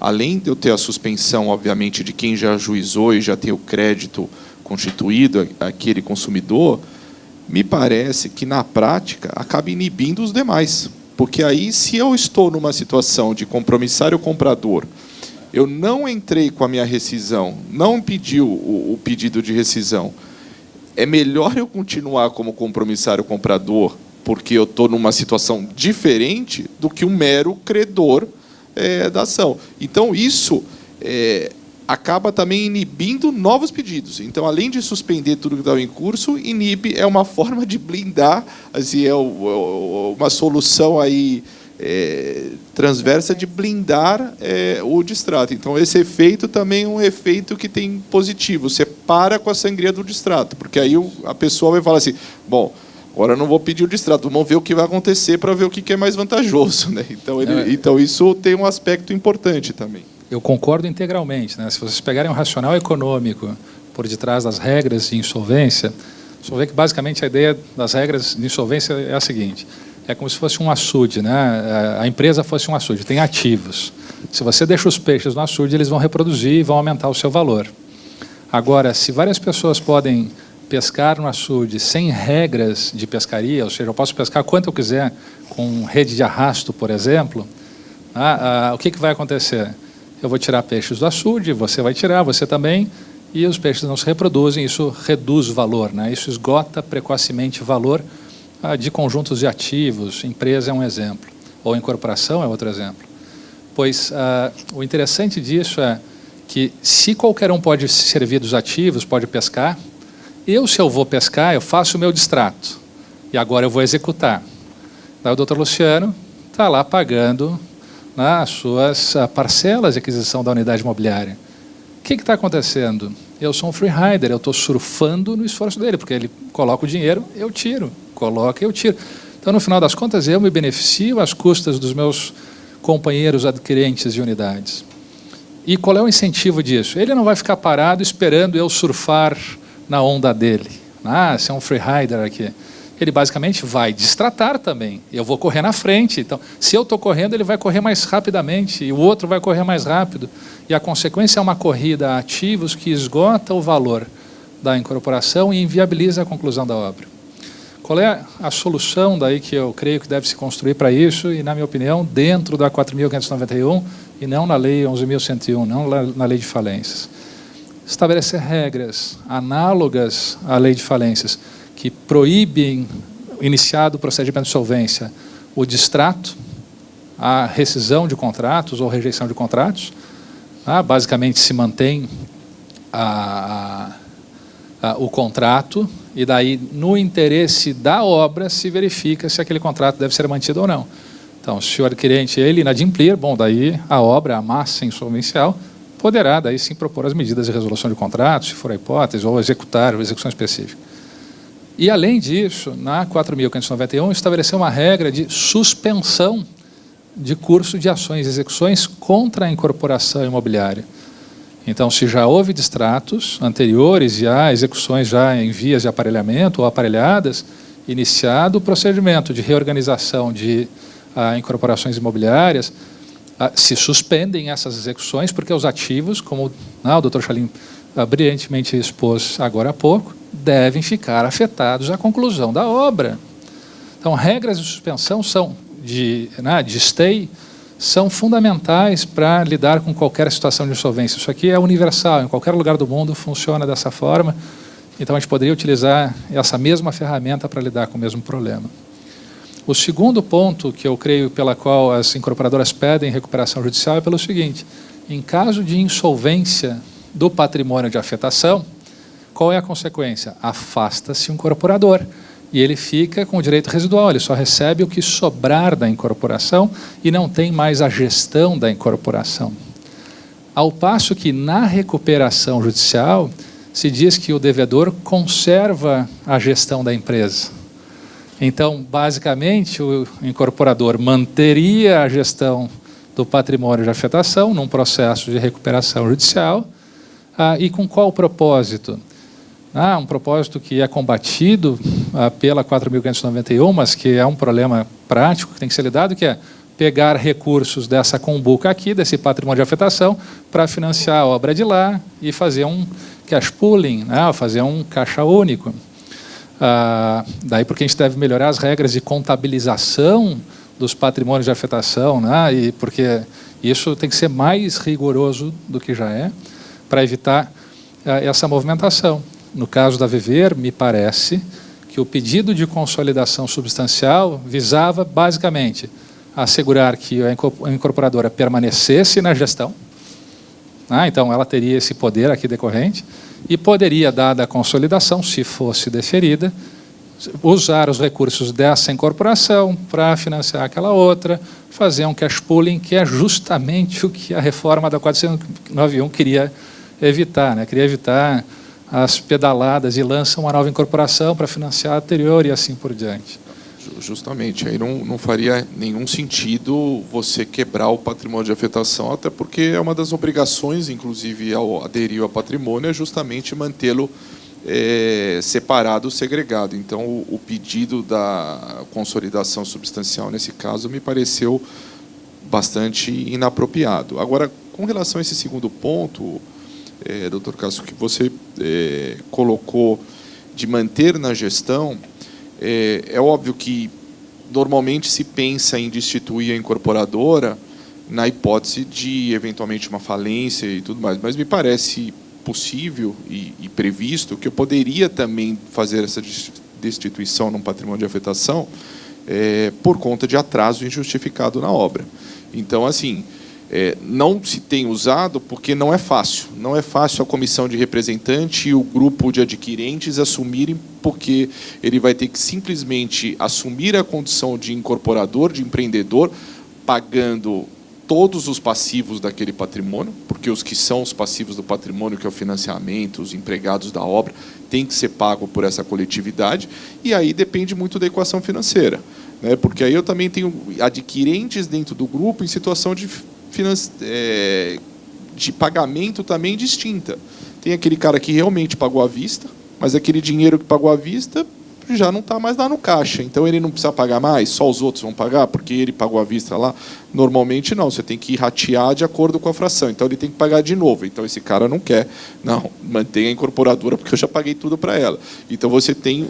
além de eu ter a suspensão, obviamente, de quem já ajuizou e já tem o crédito constituído, aquele consumidor, me parece que, na prática, acaba inibindo os demais. Porque aí, se eu estou numa situação de compromissário comprador, eu não entrei com a minha rescisão, não pedi o pedido de rescisão, é melhor eu continuar como compromissário comprador, porque eu estou numa situação diferente do que um mero credor da ação. Então, isso acaba também inibindo novos pedidos. Então, além de suspender tudo que estava em curso, inibe é uma forma de blindar, assim, uma solução aí transversa de blindar o distrato. Então, esse efeito também é um efeito que tem positivo. Você para com a sangria do distrato, porque aí a pessoa vai falar assim, bom, agora eu não vou pedir o distrato, vamos ver o que vai acontecer para ver o que é mais vantajoso. Então, isso tem um aspecto importante também. Eu concordo integralmente. Se vocês pegarem um racional econômico por detrás das regras de insolvência, vocês vão ver que, basicamente, a ideia das regras de insolvência é a seguinte. É como se fosse um açude, a empresa fosse um açude, tem ativos. Se você deixa os peixes no açude, eles vão reproduzir e vão aumentar o seu valor. Agora, se várias pessoas podem pescar no açude sem regras de pescaria, ou seja, eu posso pescar quanto eu quiser com rede de arrasto, por exemplo, o que vai acontecer? Eu vou tirar peixes do açude, você vai tirar, você também, e os peixes não se reproduzem, isso reduz o valor, né? Isso esgota precocemente o valor de conjuntos de ativos, empresa é um exemplo, ou incorporação é outro exemplo. Pois o interessante disso é que se qualquer um pode se servir dos ativos, pode pescar, se eu vou pescar, eu faço o meu distrato, e agora eu vou executar. Daí o doutor Luciano está lá pagando as suas parcelas de aquisição da unidade imobiliária. O que está acontecendo? Eu sou um free rider, eu estou surfando no esforço dele, porque ele coloca o dinheiro, eu tiro, coloca, eu tiro. Então, no final das contas, eu me beneficio às custas dos meus companheiros adquirentes de unidades. E qual é o incentivo disso? Ele não vai ficar parado esperando eu surfar na onda dele. Se é um free rider aqui. Ele basicamente vai distratar também. Eu vou correr na frente. Então, se eu estou correndo, ele vai correr mais rapidamente e o outro vai correr mais rápido. E a consequência é uma corrida a ativos que esgota o valor da incorporação e inviabiliza a conclusão da obra. Qual é a solução daí que eu creio que deve se construir para isso e, na minha opinião, dentro da 4.591 e não na Lei 11.101, não na Lei de Falências? Estabelecer regras análogas à Lei de Falências que proíbem, iniciado o procedimento de solvência, o distrato, a rescisão de contratos ou rejeição de contratos. Basicamente se mantém o contrato e daí, no interesse da obra, se verifica se aquele contrato deve ser mantido ou não. Então, se o adquirente ele inadimplir, bom, daí a obra, a massa insolvencial, poderá daí sim propor as medidas de resolução de contratos, se for a hipótese, ou executar a execução específica. E, além disso, na 4.591, estabeleceu uma regra de suspensão de curso de ações e execuções contra a incorporação imobiliária. Então, se já houve distratos anteriores e há execuções já em vias de aparelhamento ou aparelhadas, iniciado o procedimento de reorganização de incorporações imobiliárias, se suspendem essas execuções, porque os ativos, como o Dr. Chalim brilhantemente expôs agora há pouco, devem ficar afetados à conclusão da obra. Então, regras de suspensão de stay são fundamentais para lidar com qualquer situação de insolvência. Isso aqui é universal, em qualquer lugar do mundo funciona dessa forma. Então, a gente poderia utilizar essa mesma ferramenta para lidar com o mesmo problema. O segundo ponto que eu creio pela qual as incorporadoras pedem recuperação judicial é pelo seguinte: em caso de insolvência do patrimônio de afetação, qual é a consequência? Afasta-se o incorporador e ele fica com o direito residual, ele só recebe o que sobrar da incorporação e não tem mais a gestão da incorporação. Ao passo que na recuperação judicial se diz que o devedor conserva a gestão da empresa. Então, basicamente, o incorporador manteria a gestão do patrimônio de afetação num processo de recuperação judicial. E com qual propósito? Um propósito que é combatido pela 4.591, mas que é um problema prático que tem que ser lidado, que é pegar recursos dessa cumbuca aqui, desse patrimônio de afetação, para financiar a obra de lá e fazer um cash pooling, fazer um caixa único. Daí porque a gente deve melhorar as regras de contabilização dos patrimônios de afetação, e porque isso tem que ser mais rigoroso do que já é, para evitar essa movimentação. No caso da Viver, me parece que o pedido de consolidação substancial visava, basicamente, assegurar que a incorporadora permanecesse na gestão. Então, ela teria esse poder aqui decorrente e poderia, dada a consolidação, se fosse deferida, usar os recursos dessa incorporação para financiar aquela outra, fazer um cash pooling, que é justamente o que a reforma da 491 queria evitar. Queria evitar as pedaladas e lança uma nova incorporação para financiar a anterior e assim por diante. Justamente, aí não faria nenhum sentido você quebrar o patrimônio de afetação, até porque é uma das obrigações, inclusive, ao aderir ao patrimônio, é justamente mantê-lo separado, segregado. Então, o pedido da consolidação substancial, nesse caso, me pareceu bastante inapropriado. Agora, com relação a esse segundo ponto, doutor Cássio, que você colocou de manter na gestão, é óbvio que normalmente se pensa em destituir a incorporadora na hipótese de, eventualmente, uma falência e tudo mais, mas me parece possível e previsto que eu poderia também fazer essa destituição num patrimônio de afetação por conta de atraso injustificado na obra. Então, assim, não se tem usado porque não é fácil. Não é fácil a comissão de representante e o grupo de adquirentes assumirem, porque ele vai ter que simplesmente assumir a condição de incorporador, de empreendedor, pagando todos os passivos daquele patrimônio, porque os que são os passivos do patrimônio, que é o financiamento, os empregados da obra, tem que ser pago por essa coletividade, e aí depende muito da equação financeira, né? Porque aí eu também tenho adquirentes dentro do grupo em situação de pagamento também distinta. Tem aquele cara que realmente pagou à vista, mas aquele dinheiro que pagou à vista já não está mais lá no caixa, então ele não precisa pagar mais, só os outros vão pagar, porque ele pagou à vista lá. Normalmente não, você tem que ratear de acordo com a fração, então ele tem que pagar de novo. Então esse cara não quer, não, mantenha a incorporadora, porque eu já paguei tudo para ela. Então você tem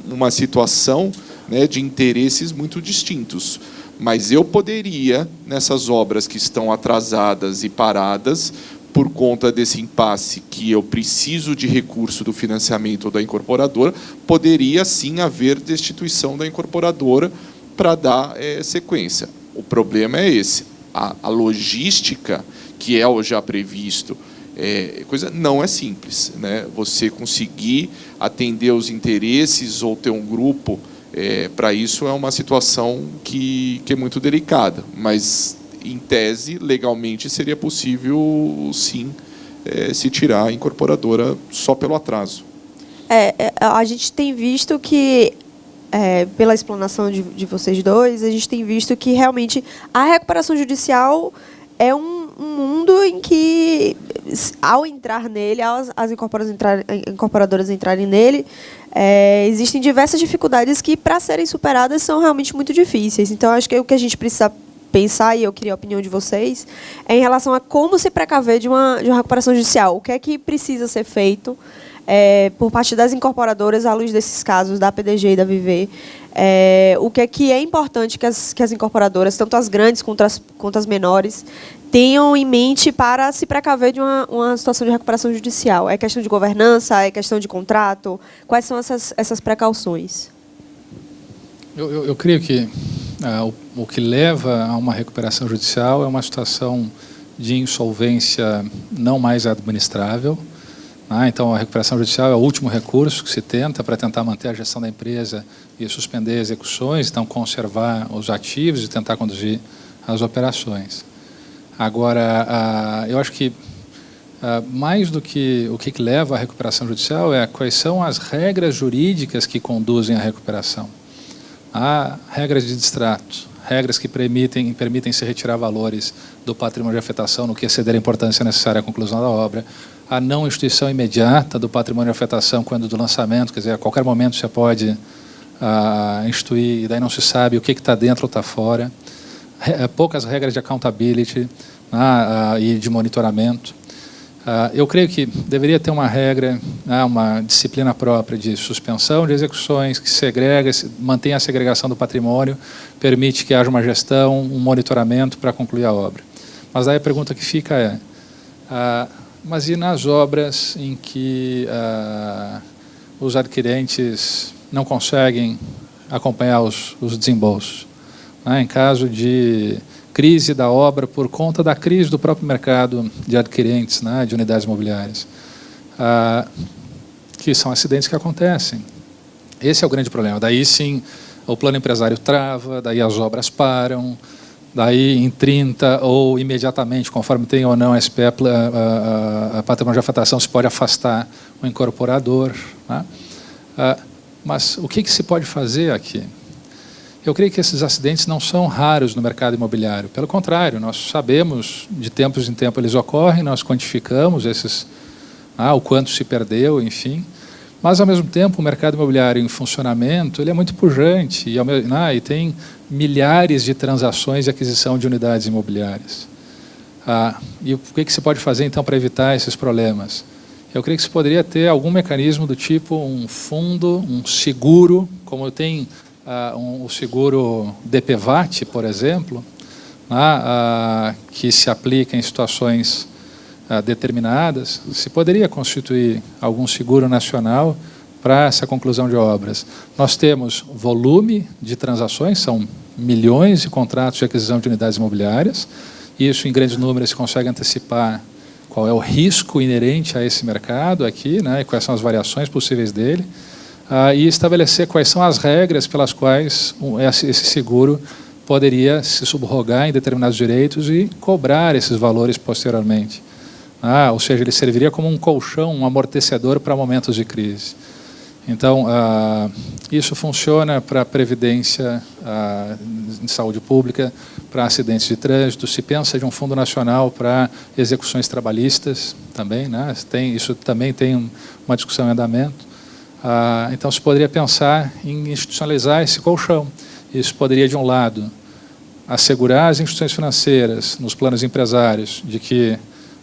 uma situação, né, de interesses muito distintos. Mas eu poderia, nessas obras que estão atrasadas e paradas, por conta desse impasse que eu preciso de recurso do financiamento da incorporadora, poderia sim haver destituição da incorporadora para dar sequência. O problema é esse. A logística, que é o já previsto, coisa não é simples, né? Você conseguir atender os interesses ou ter um grupo para isso é uma situação que é muito delicada, mas em tese, legalmente, seria possível, sim, se tirar a incorporadora só pelo atraso. A gente tem visto que, pela explanação de vocês dois, a gente tem visto que, realmente, a recuperação judicial é um mundo em que, ao entrar nele, as incorporadoras entrarem nele, existem diversas dificuldades que, para serem superadas, são realmente muito difíceis. Então, acho que o que a gente precisa pensar, e eu queria a opinião de vocês, em relação a como se precaver de uma recuperação judicial. O que é que precisa ser feito por parte das incorporadoras, à luz desses casos da PDG e da Viver? O que é importante que as incorporadoras, tanto as grandes quanto as menores, tenham em mente para se precaver de uma situação de recuperação judicial? É questão de governança? É questão de contrato? Quais são essas precauções? Eu creio que o que leva a uma recuperação judicial é uma situação de insolvência não mais administrável. Então, a recuperação judicial é o último recurso que se tenta para tentar manter a gestão da empresa e suspender execuções, então conservar os ativos e tentar conduzir as operações. Agora, eu acho que mais do que o que leva à recuperação judicial quais são as regras jurídicas que conduzem à recuperação. Há regras de distrato, regras que permitem se retirar valores do patrimônio de afetação no que exceder a importância necessária à conclusão da obra, a não instituição imediata do patrimônio de afetação quando do lançamento, quer dizer, a qualquer momento você pode instituir e daí não se sabe o que está dentro ou está fora, poucas regras de accountability e de monitoramento. Eu creio que deveria ter uma regra, uma disciplina própria de suspensão de execuções, que mantém a segregação do patrimônio, permite que haja uma gestão, um monitoramento para concluir a obra. Mas daí a pergunta que fica mas e nas obras em que os adquirentes não conseguem acompanhar os desembolsos? Em caso de crise da obra por conta da crise do próprio mercado de adquirentes, de unidades imobiliárias, que são acidentes que acontecem. Esse é o grande problema. Daí, sim, o plano empresário trava, daí as obras param, daí em 30 ou imediatamente, conforme tem ou não a SPE, a patrimônio de afetação, se pode afastar o incorporador. Mas o que se pode fazer aqui? Eu creio que esses acidentes não são raros no mercado imobiliário. Pelo contrário, nós sabemos, de tempos em tempos eles ocorrem, nós quantificamos o quanto se perdeu, enfim. Mas, ao mesmo tempo, o mercado imobiliário em funcionamento ele é muito pujante e tem milhares de transações de aquisição de unidades imobiliárias. E o que se pode fazer, então, para evitar esses problemas? Eu creio que se poderia ter algum mecanismo do tipo um fundo, um seguro, como tem o seguro DPVAT, por exemplo, que se aplica em situações determinadas, se poderia constituir algum seguro nacional para essa conclusão de obras. Nós temos volume de transações, são milhões de contratos de aquisição de unidades imobiliárias, isso em grandes números se consegue antecipar qual é o risco inerente a esse mercado aqui, né, e quais são as variações possíveis dele, e estabelecer quais são as regras pelas quais esse seguro poderia se subrogar em determinados direitos e cobrar esses valores posteriormente. Ou seja, ele serviria como um colchão, um amortecedor para momentos de crise. Então, isso funciona para a previdência em saúde pública, para acidentes de trânsito, se pensa de um fundo nacional para execuções trabalhistas também, né? Isso também tem uma discussão em andamento. Então, se poderia pensar em institucionalizar esse colchão. Isso poderia, de um lado, assegurar as instituições financeiras, nos planos empresários, de que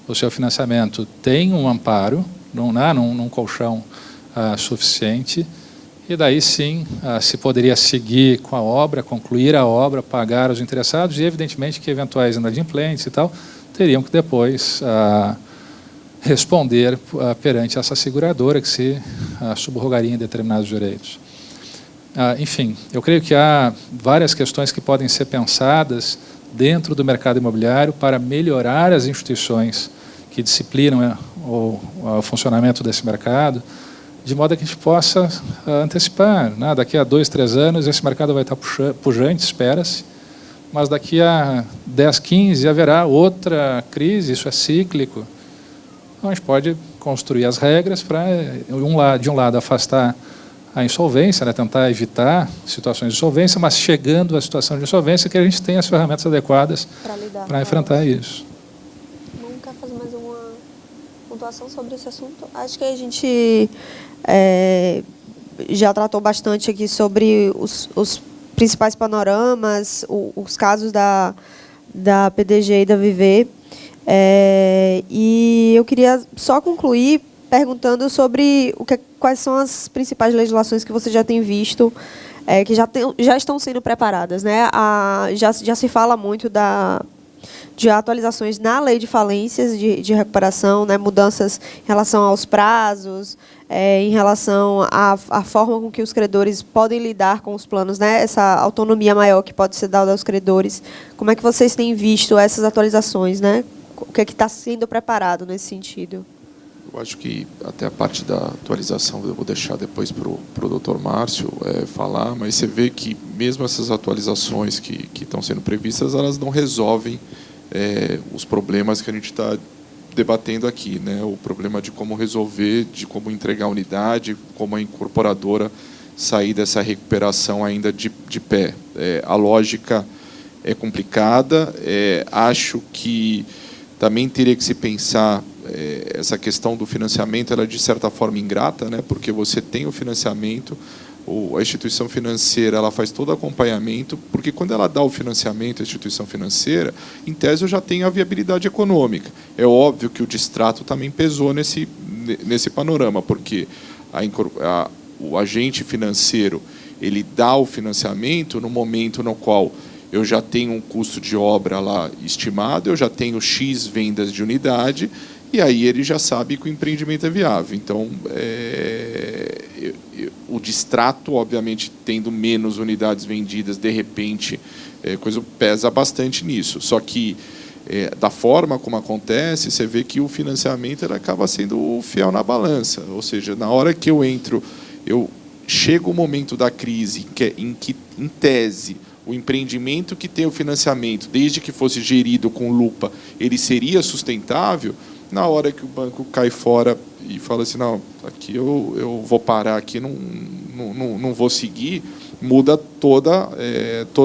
o seu financiamento tem um amparo, num colchão suficiente, e daí sim se poderia seguir com a obra, concluir a obra, pagar os interessados, e evidentemente que eventuais inadimplentes e tal teriam que depois responder perante essa seguradora que se subrogaria em determinados direitos. Enfim, eu creio que há várias questões que podem ser pensadas dentro do mercado imobiliário para melhorar as instituições que disciplinam o funcionamento desse mercado, de modo que a gente possa antecipar, né? Daqui a 2, 3 anos esse mercado vai estar pujante, espera-se, mas daqui a 10, 15 haverá outra crise, isso é cíclico. Então a gente pode construir as regras para, de um lado, afastar a insolvência, né? Tentar evitar situações de insolvência, mas chegando à situação de insolvência, que a gente tenha as ferramentas adequadas para enfrentar isso. Não quer fazer mais uma pontuação sobre esse assunto? Acho que a gente já tratou bastante aqui sobre os principais panoramas, os casos da PDG e da Viver. E eu queria só concluir perguntando sobre quais são as principais legislações que você já tem visto, que já estão sendo preparadas, né? Já se fala muito de atualizações na lei de falências de recuperação, né? Mudanças em relação aos prazos, em relação à forma com que os credores podem lidar com os planos, né? Essa autonomia maior que pode ser dada aos credores. Como é que vocês têm visto essas atualizações, né? O que é que está sendo preparado nesse sentido? Eu acho que até a parte da atualização eu vou deixar depois para o Dr. Márcio falar, mas você vê que mesmo essas atualizações que estão sendo previstas, elas não resolvem os problemas que a gente está debatendo aqui, né? O problema de como resolver, de como entregar a unidade, como a incorporadora sair dessa recuperação ainda de pé. A lógica é complicada, acho que também teria que se pensar essa questão do financiamento, ela é de certa forma ingrata, né? Porque você tem o financiamento, a instituição financeira ela faz todo o acompanhamento, porque quando ela dá o financiamento à instituição financeira, em tese eu já tenho a viabilidade econômica. É óbvio que o distrato também pesou nesse panorama, porque o agente financeiro ele dá o financiamento no momento no qual eu já tenho um custo de obra lá estimado, eu já tenho X vendas de unidade, e aí ele já sabe que o empreendimento é viável. Então, o distrato, obviamente, tendo menos unidades vendidas, de repente, coisa pesa bastante nisso. Só que, da forma como acontece, você vê que o financiamento ele acaba sendo o fiel na balança. Ou seja, na hora que eu entro, chega o momento da crise em que, em tese, o empreendimento que tem o financiamento, desde que fosse gerido com lupa, ele seria sustentável. Na hora que o banco cai fora e fala assim, não, aqui eu vou parar, aqui não vou seguir, muda toda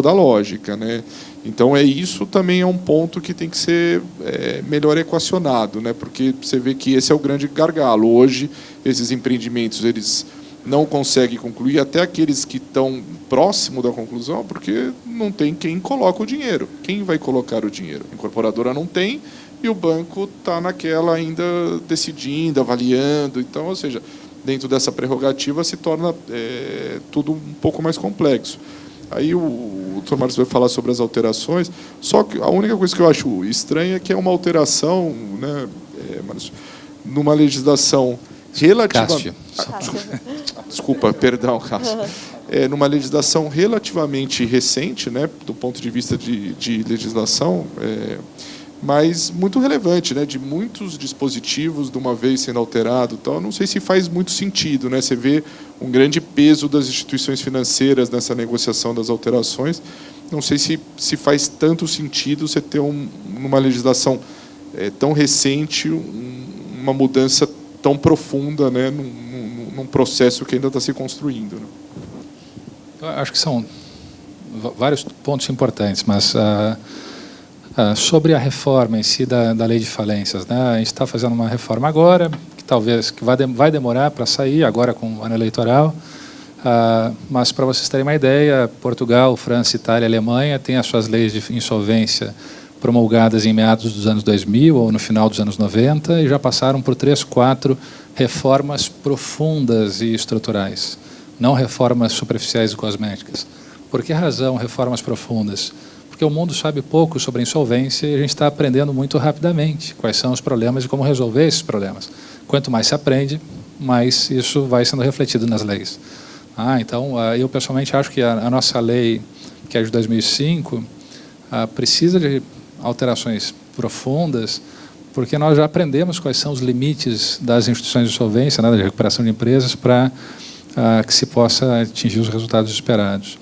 a lógica, né? Então, isso também é um ponto que tem que ser melhor equacionado, né? Porque você vê que esse é o grande gargalo. Hoje, esses empreendimentos eles não conseguem concluir, até aqueles que estão próximo da conclusão, porque não tem quem coloca o dinheiro. Quem vai colocar o dinheiro? A incorporadora não tem, e o banco está naquela ainda decidindo, avaliando. Então, ou seja, dentro dessa prerrogativa se torna tudo um pouco mais complexo. Aí o Dr. Márcio vai falar sobre as alterações, só que a única coisa que eu acho estranha é que é uma alteração, né, Márcio, numa legislação relativa... Cássio. Desculpa, perdão, Cássio. Numa legislação relativamente recente, né, do ponto de vista de legislação, mas muito relevante, né, de muitos dispositivos de uma vez sendo alterado. Então, não sei se faz muito sentido, né? Você vê um grande peso das instituições financeiras nessa negociação das alterações. Não sei se faz tanto sentido você ter numa legislação tão recente uma mudança tão profunda, né, num processo que ainda está se construindo, né? Eu acho que são vários pontos importantes, mas sobre a reforma em si da lei de falências, né, a gente está fazendo uma reforma agora, que vai demorar para sair, agora com o ano eleitoral, mas para vocês terem uma ideia, Portugal, França, Itália, Alemanha têm as suas leis de insolvência promulgadas em meados dos anos 2000 ou no final dos anos 90 e já passaram por 3, 4 reformas profundas e estruturais, não reformas superficiais e cosméticas. Por que razão reformas profundas? Porque o mundo sabe pouco sobre insolvência e a gente está aprendendo muito rapidamente quais são os problemas e como resolver esses problemas. Quanto mais se aprende, mais isso vai sendo refletido nas leis. Então, eu pessoalmente acho que a nossa lei, que é de 2005, precisa de alterações profundas, porque nós já aprendemos quais são os limites das instituições de insolvência, né, da recuperação de empresas, para que se possa atingir os resultados esperados.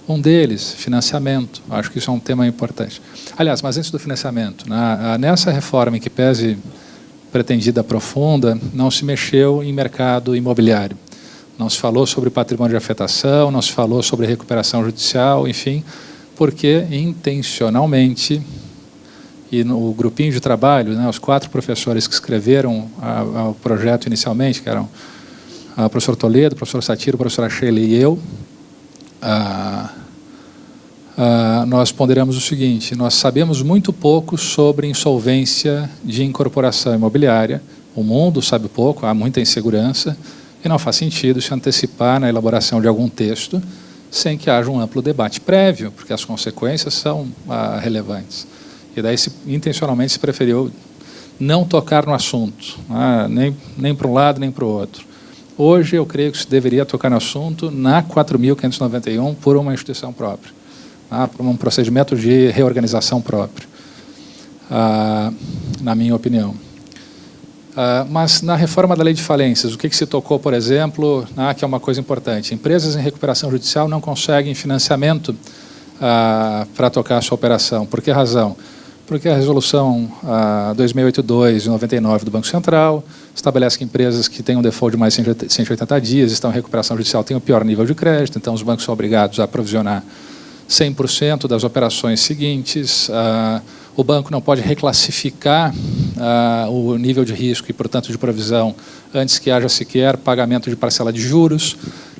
Um deles, financiamento. Acho que isso é um tema importante. Aliás, mas antes do financiamento, nessa reforma em que pese pretendida profunda, não se mexeu em mercado imobiliário. Não se falou sobre patrimônio de afetação, não se falou sobre recuperação judicial, enfim, porque intencionalmente, e no grupinho de trabalho, né, os 4 professores que escreveram o projeto inicialmente, que eram o professor Toledo, o professor Satiro, a professora Sheila e eu, nós ponderamos o seguinte: nós sabemos muito pouco sobre insolvência de incorporação imobiliária, o mundo sabe pouco, há muita insegurança, e não faz sentido se antecipar na elaboração de algum texto sem que haja um amplo debate prévio, porque as consequências são relevantes. E daí, intencionalmente, se preferiu não tocar no assunto, nem para um lado nem para o outro. Hoje, eu creio que se deveria tocar no assunto na 4.591 por uma instituição própria, por um procedimento de reorganização próprio, na minha opinião. Mas na reforma da lei de falências, o que se tocou, por exemplo, que é uma coisa importante: empresas em recuperação judicial não conseguem financiamento para tocar a sua operação. Por que razão? Porque a resolução 2682 de 99 do Banco Central estabelece que empresas que têm um default de mais de 180 dias, estão em recuperação judicial, têm o pior nível de crédito, então os bancos são obrigados a provisionar 100% das operações seguintes. O banco não pode reclassificar o nível de risco e, portanto, de provisão antes que haja sequer pagamento de parcela de juros.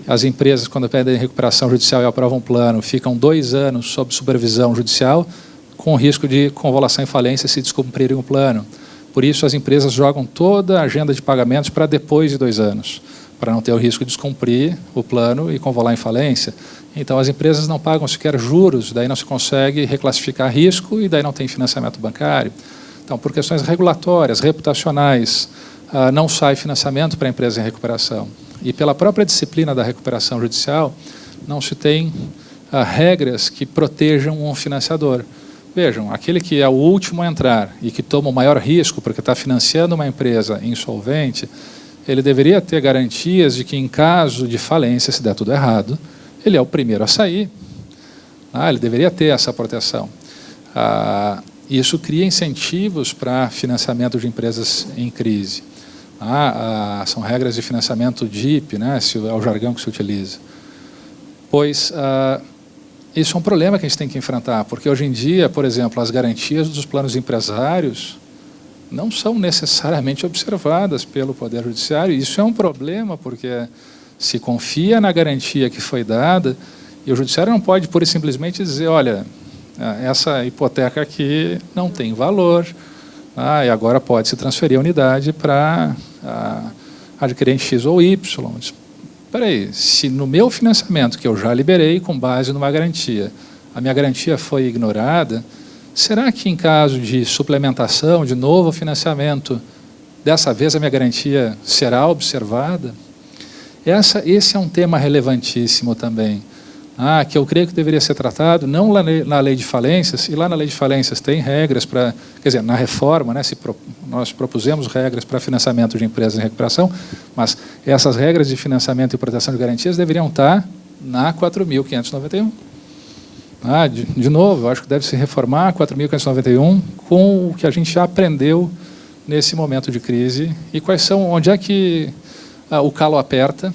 As empresas, quando pedem recuperação judicial e aprovam um plano, ficam 2 anos sob supervisão judicial, com risco de convolução e falência se descumprirem o plano. Por isso, as empresas jogam toda a agenda de pagamentos para depois de 2 anos, para não ter o risco de descumprir o plano e convolar em falência. Então, as empresas não pagam sequer juros, daí não se consegue reclassificar risco e daí não tem financiamento bancário. Então, por questões regulatórias, reputacionais, não sai financiamento para a empresa em recuperação. E pela própria disciplina da recuperação judicial, não se tem regras que protejam um financiador. Vejam, aquele que é o último a entrar e que toma o maior risco porque está financiando uma empresa insolvente, ele deveria ter garantias de que, em caso de falência, se der tudo errado, ele é o primeiro a sair. Ele deveria ter essa proteção. Isso cria incentivos para financiamento de empresas em crise. São regras de financiamento DIP, né, é o jargão que se utiliza. Pois isso é um problema que a gente tem que enfrentar, porque hoje em dia, por exemplo, as garantias dos planos empresários não são necessariamente observadas pelo Poder Judiciário. Isso é um problema, porque se confia na garantia que foi dada e o Judiciário não pode pura e simplesmente dizer: olha, essa hipoteca aqui não tem valor, e agora pode-se transferir a unidade para adquirente X ou Y. Espera aí, se no meu financiamento, que eu já liberei com base numa garantia, a minha garantia foi ignorada, será que em caso de suplementação, de novo financiamento, dessa vez a minha garantia será observada. Esse é um tema relevantíssimo também, que eu creio que deveria ser tratado, não lá na lei de falências, e lá na lei de falências tem regras para, quer dizer, na reforma, né, nós propusemos regras para financiamento de empresas em recuperação, mas essas regras de financiamento e proteção de garantias deveriam estar na 4.591. De novo, eu acho que deve se reformar a 4.591 com o que a gente já aprendeu nesse momento de crise e onde é que o calo aperta,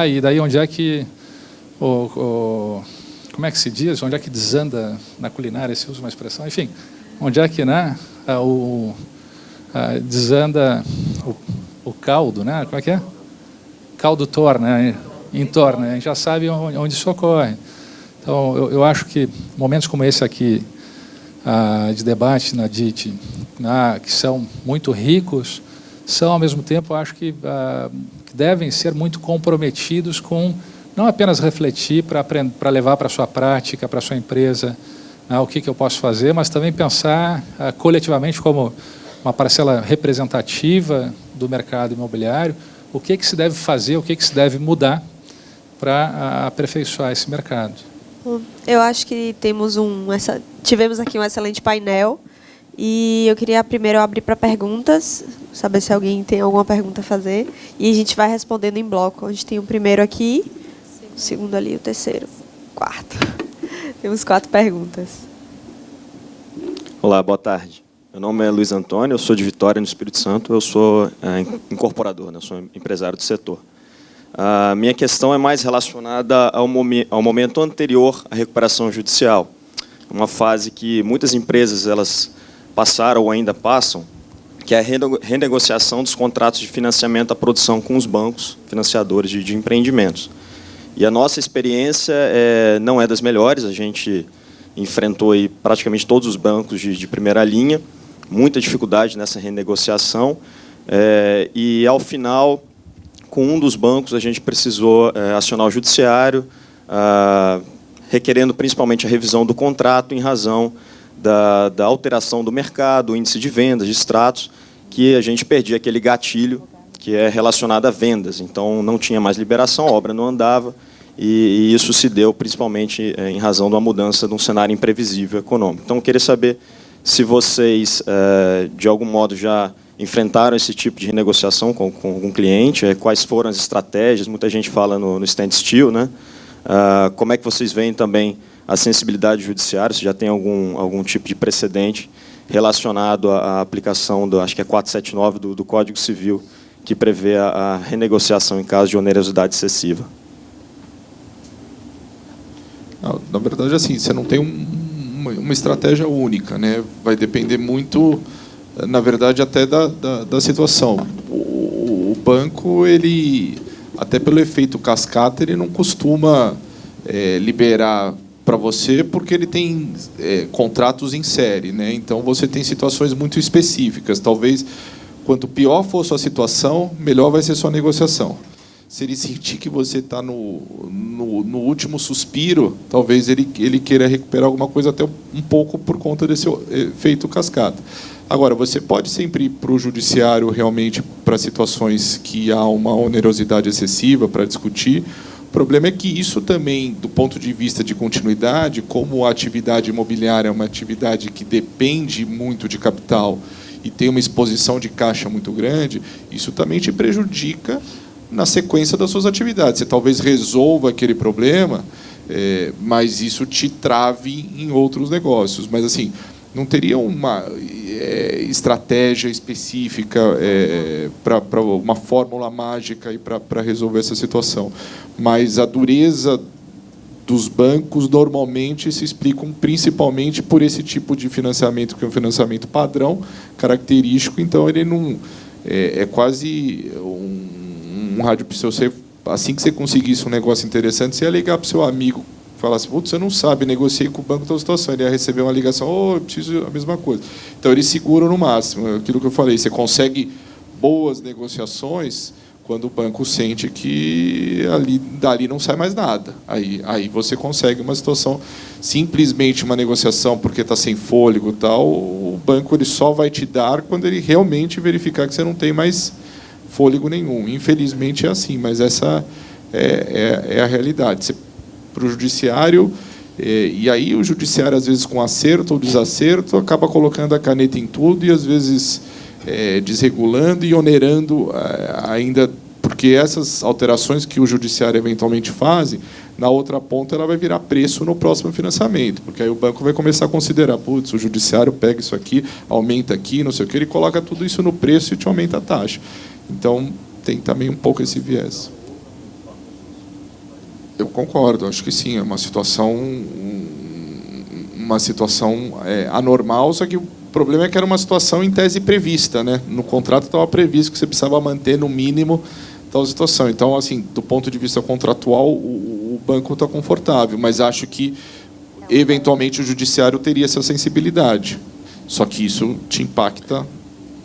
e daí onde é que como é que se diz? Onde é que desanda na culinária, se usa uma expressão? Enfim, onde é que, né, desanda o caldo, né? Como é que é? Caldo torna, entorna. A gente já sabe onde isso ocorre. Então, eu acho que momentos como esse aqui, de debate na DIT, que são muito ricos, são, ao mesmo tempo, acho que devem ser muito comprometidos com não apenas refletir para levar para a sua prática, para a sua empresa, o que eu posso fazer, mas também pensar coletivamente como uma parcela representativa do mercado imobiliário, o que se deve fazer, o que se deve mudar para aperfeiçoar esse mercado. Eu acho que tivemos aqui um excelente painel e eu queria primeiro abrir para perguntas, saber se alguém tem alguma pergunta a fazer, e a gente vai respondendo em bloco. A gente tem o primeiro aqui, o segundo ali, o terceiro, o quarto. Temos 4 perguntas. Olá, boa tarde. Meu nome é Luiz Antônio, eu sou de Vitória, no Espírito Santo. Eu sou incorporador, né? Sou empresário do setor. A minha questão é mais relacionada ao momento anterior à recuperação judicial. Uma fase que muitas empresas elas passaram ou ainda passam, que é a renegociação dos contratos de financiamento à produção com os bancos financiadores de empreendimentos. E a nossa experiência não é das melhores. A gente enfrentou aí praticamente todos os bancos de primeira linha, muita dificuldade nessa renegociação, e, ao final, com um dos bancos, a gente precisou acionar o judiciário, requerendo principalmente a revisão do contrato em razão da alteração do mercado, índice de vendas, de extratos, que a gente perdia aquele gatilho que é relacionado a vendas. Então, não tinha mais liberação, a obra não andava, e isso se deu principalmente em razão de uma mudança de um cenário imprevisível econômico. Então, eu queria saber se vocês, de algum modo, já enfrentaram esse tipo de renegociação com algum cliente, quais foram as estratégias, muita gente fala no standstill, né? Como é que vocês veem também a sensibilidade judiciária, se já tem algum tipo de precedente relacionado à aplicação acho que é 479 do Código Civil, que prevê a renegociação em caso de onerosidade excessiva. Na verdade, assim, você não tem uma estratégia única, né? Vai depender muito, na verdade, até da situação. O banco, ele, até pelo efeito cascata, ele não costuma liberar para você porque ele tem contratos em série, né? Então, você tem situações muito específicas. Talvez, quanto pior for sua situação, melhor vai ser sua negociação. Se ele sentir que você está no último suspiro, talvez ele queira recuperar alguma coisa até um pouco por conta desse efeito cascata. Agora, você pode sempre ir para o judiciário realmente para situações que há uma onerosidade excessiva para discutir. O problema é que isso também, do ponto de vista de continuidade, como a atividade imobiliária é uma atividade que depende muito de capital e tem uma exposição de caixa muito grande, isso também te prejudica na sequência das suas atividades. Você talvez resolva aquele problema, mas isso te trave em outros negócios. Mas, assim, não teria uma estratégia específica para uma fórmula mágica para resolver essa situação. Mas a dureza dos bancos normalmente se explicam principalmente por esse tipo de financiamento, que é um financiamento padrão, característico. Então, ele não é quase um rádio para você. Assim que você conseguisse um negócio interessante, você ia ligar para o seu amigo, falar assim: putz, você não sabe, negociei com o banco da situação. Ele ia receber uma ligação: eu preciso a mesma coisa. Então, eles seguram no máximo. Aquilo que eu falei, você consegue boas negociações quando o banco sente que dali não sai mais nada. Aí você consegue uma situação, simplesmente uma negociação porque está sem fôlego e tal, o banco ele só vai te dar quando ele realmente verificar que você não tem mais fôlego nenhum. Infelizmente é assim, mas essa é a realidade. Para o judiciário, e aí o judiciário, às vezes, com acerto ou desacerto, acaba colocando a caneta em tudo e, às vezes, desregulando e onerando ainda, porque essas alterações que o judiciário eventualmente faz, na outra ponta ela vai virar preço no próximo financiamento, porque aí o banco vai começar a considerar, putz, o judiciário pega isso aqui, aumenta aqui, não sei o que, ele coloca tudo isso no preço e te aumenta a taxa. Então, tem também um pouco esse viés. Eu concordo, acho que sim, é uma situação anormal, só que o problema é que era uma situação em tese prevista, né? No contrato estava previsto que você precisava manter no mínimo tal situação. Então, assim, do ponto de vista contratual, o banco está confortável, mas acho que eventualmente o judiciário teria essa sensibilidade. Só que isso te impacta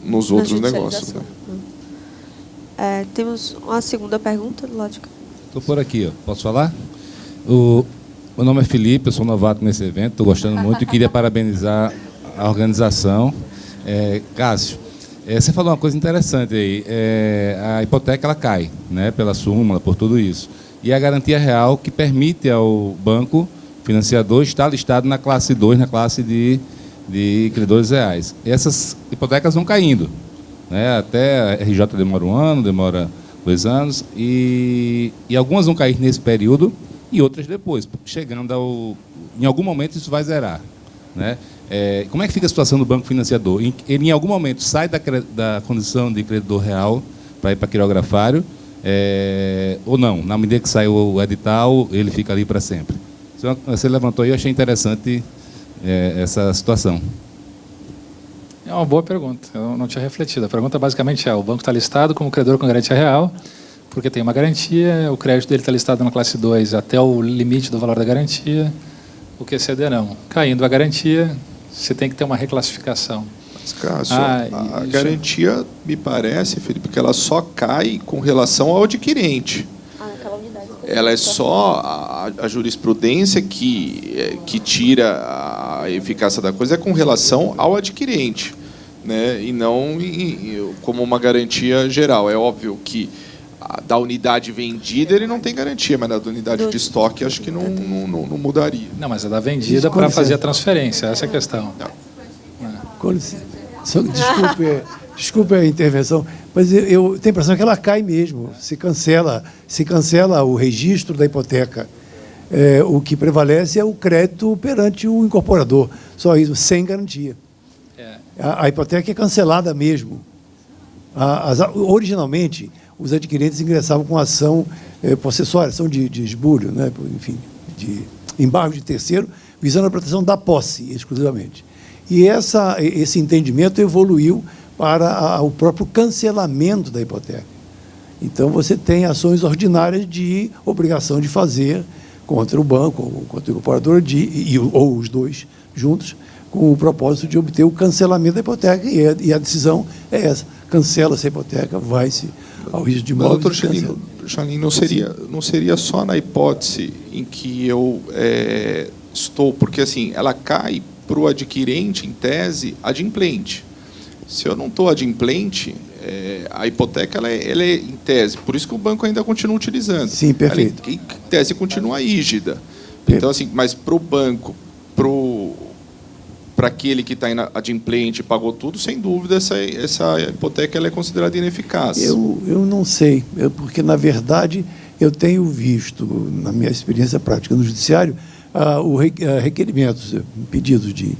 nos outros negócios. Né? Temos uma segunda pergunta, Lógica. Estou por aqui, ó. Posso falar? Meu nome é Felipe, eu sou novato nesse evento, estou gostando muito e queria parabenizar a organização. Cássio, você falou uma coisa interessante aí. A hipoteca ela cai, né, pela súmula, por tudo isso. E a garantia real que permite ao banco financiador estar listado na classe 2, na classe de credores reais. Essas hipotecas vão caindo, né? Até a RJ demora 1 ano, demora 2 anos, e algumas vão cair nesse período e outras depois, chegando em algum momento isso vai zerar, né? Como é que fica a situação do banco financiador? Ele em algum momento sai da condição de credor real para ir para quirografário, ou não? Na medida que sai o edital, ele fica ali para sempre? Você levantou aí, eu achei interessante essa situação. É uma boa pergunta, eu não tinha refletido. A pergunta basicamente o banco está listado como credor com garantia real, porque tem uma garantia, o crédito dele está listado na classe 2 até o limite do valor da garantia, o que exceder não. Caindo a garantia, você tem que ter uma reclassificação. Mas, Cássio, a garantia, me parece, Felipe, que ela só cai com relação ao adquirente. Ela é só a jurisprudência que tira a eficácia da coisa com relação ao adquirente, né? E não como uma garantia geral. É óbvio que da unidade vendida ele não tem garantia, mas da unidade de estoque acho que não mudaria. Não, mas é da vendida para fazer a transferência, essa é a questão. Com licença. Desculpe a intervenção, mas eu tenho a impressão que ela cai mesmo. Se cancela o registro da hipoteca. O que prevalece é o crédito perante o incorporador. Só isso, sem garantia. A hipoteca é cancelada mesmo. Originalmente, os adquirentes ingressavam com ação possessória, ação de esbulho, né? Enfim, de embargo de terceiro, visando a proteção da posse, exclusivamente. E esse entendimento evoluiu para o próprio cancelamento da hipoteca. Então, você tem ações ordinárias de obrigação de fazer contra o banco, ou contra o incorporador, ou os dois juntos, com o propósito de obter o cancelamento da hipoteca, e a decisão é essa: cancela essa hipoteca, vai-se ao registro de imóveis. Mas, doutor Chanin, não seria só na hipótese em que eu estou, porque assim, ela cai para o adquirente, em tese, adimplente. Se eu não estou adimplente, a hipoteca ela é em tese, por isso que o banco ainda continua utilizando. Sim, perfeito. Ela, em tese, continua rígida. Então, assim, mas para o banco, para aquele que está adimplente e pagou tudo, sem dúvida, essa hipoteca ela é considerada ineficaz. Eu não sei, porque, na verdade, eu tenho visto, na minha experiência prática no judiciário, requerimentos, pedidos de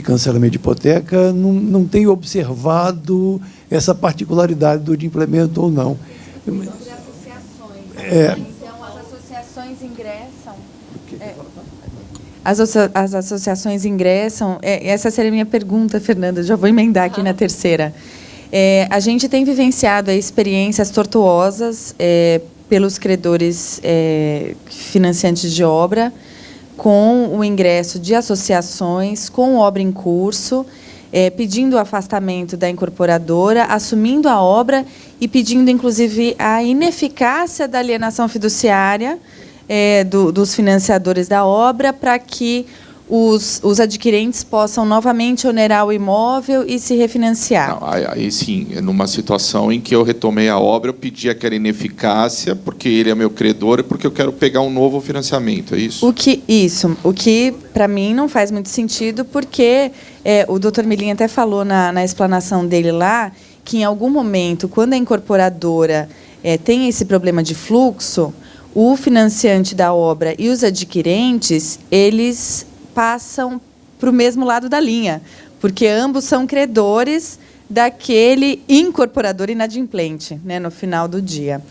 cancelamento de hipoteca, não tenho observado essa particularidade do adimplente ou não. Sobre associações. Então, as associações ingressam... As associações ingressam... essa seria a minha pergunta, Fernanda, já vou emendar aqui na terceira. A gente tem vivenciado experiências tortuosas pelos credores financiantes de obra, com o ingresso de associações, com obra em curso, pedindo o afastamento da incorporadora, assumindo a obra e pedindo, inclusive, a ineficácia da alienação fiduciária dos financiadores da obra, para que os adquirentes possam novamente onerar o imóvel e se refinanciar. Não, aí sim, numa situação em que eu retomei a obra, eu pedi aquela ineficácia, porque ele é meu credor e porque eu quero pegar um novo financiamento, é isso? O que para mim não faz muito sentido, porque o doutor Milim até falou na explanação dele lá, que em algum momento, quando a incorporadora tem esse problema de fluxo, o financiante da obra e os adquirentes, eles passam para o mesmo lado da linha, porque ambos são credores daquele incorporador inadimplente, né, no final do dia.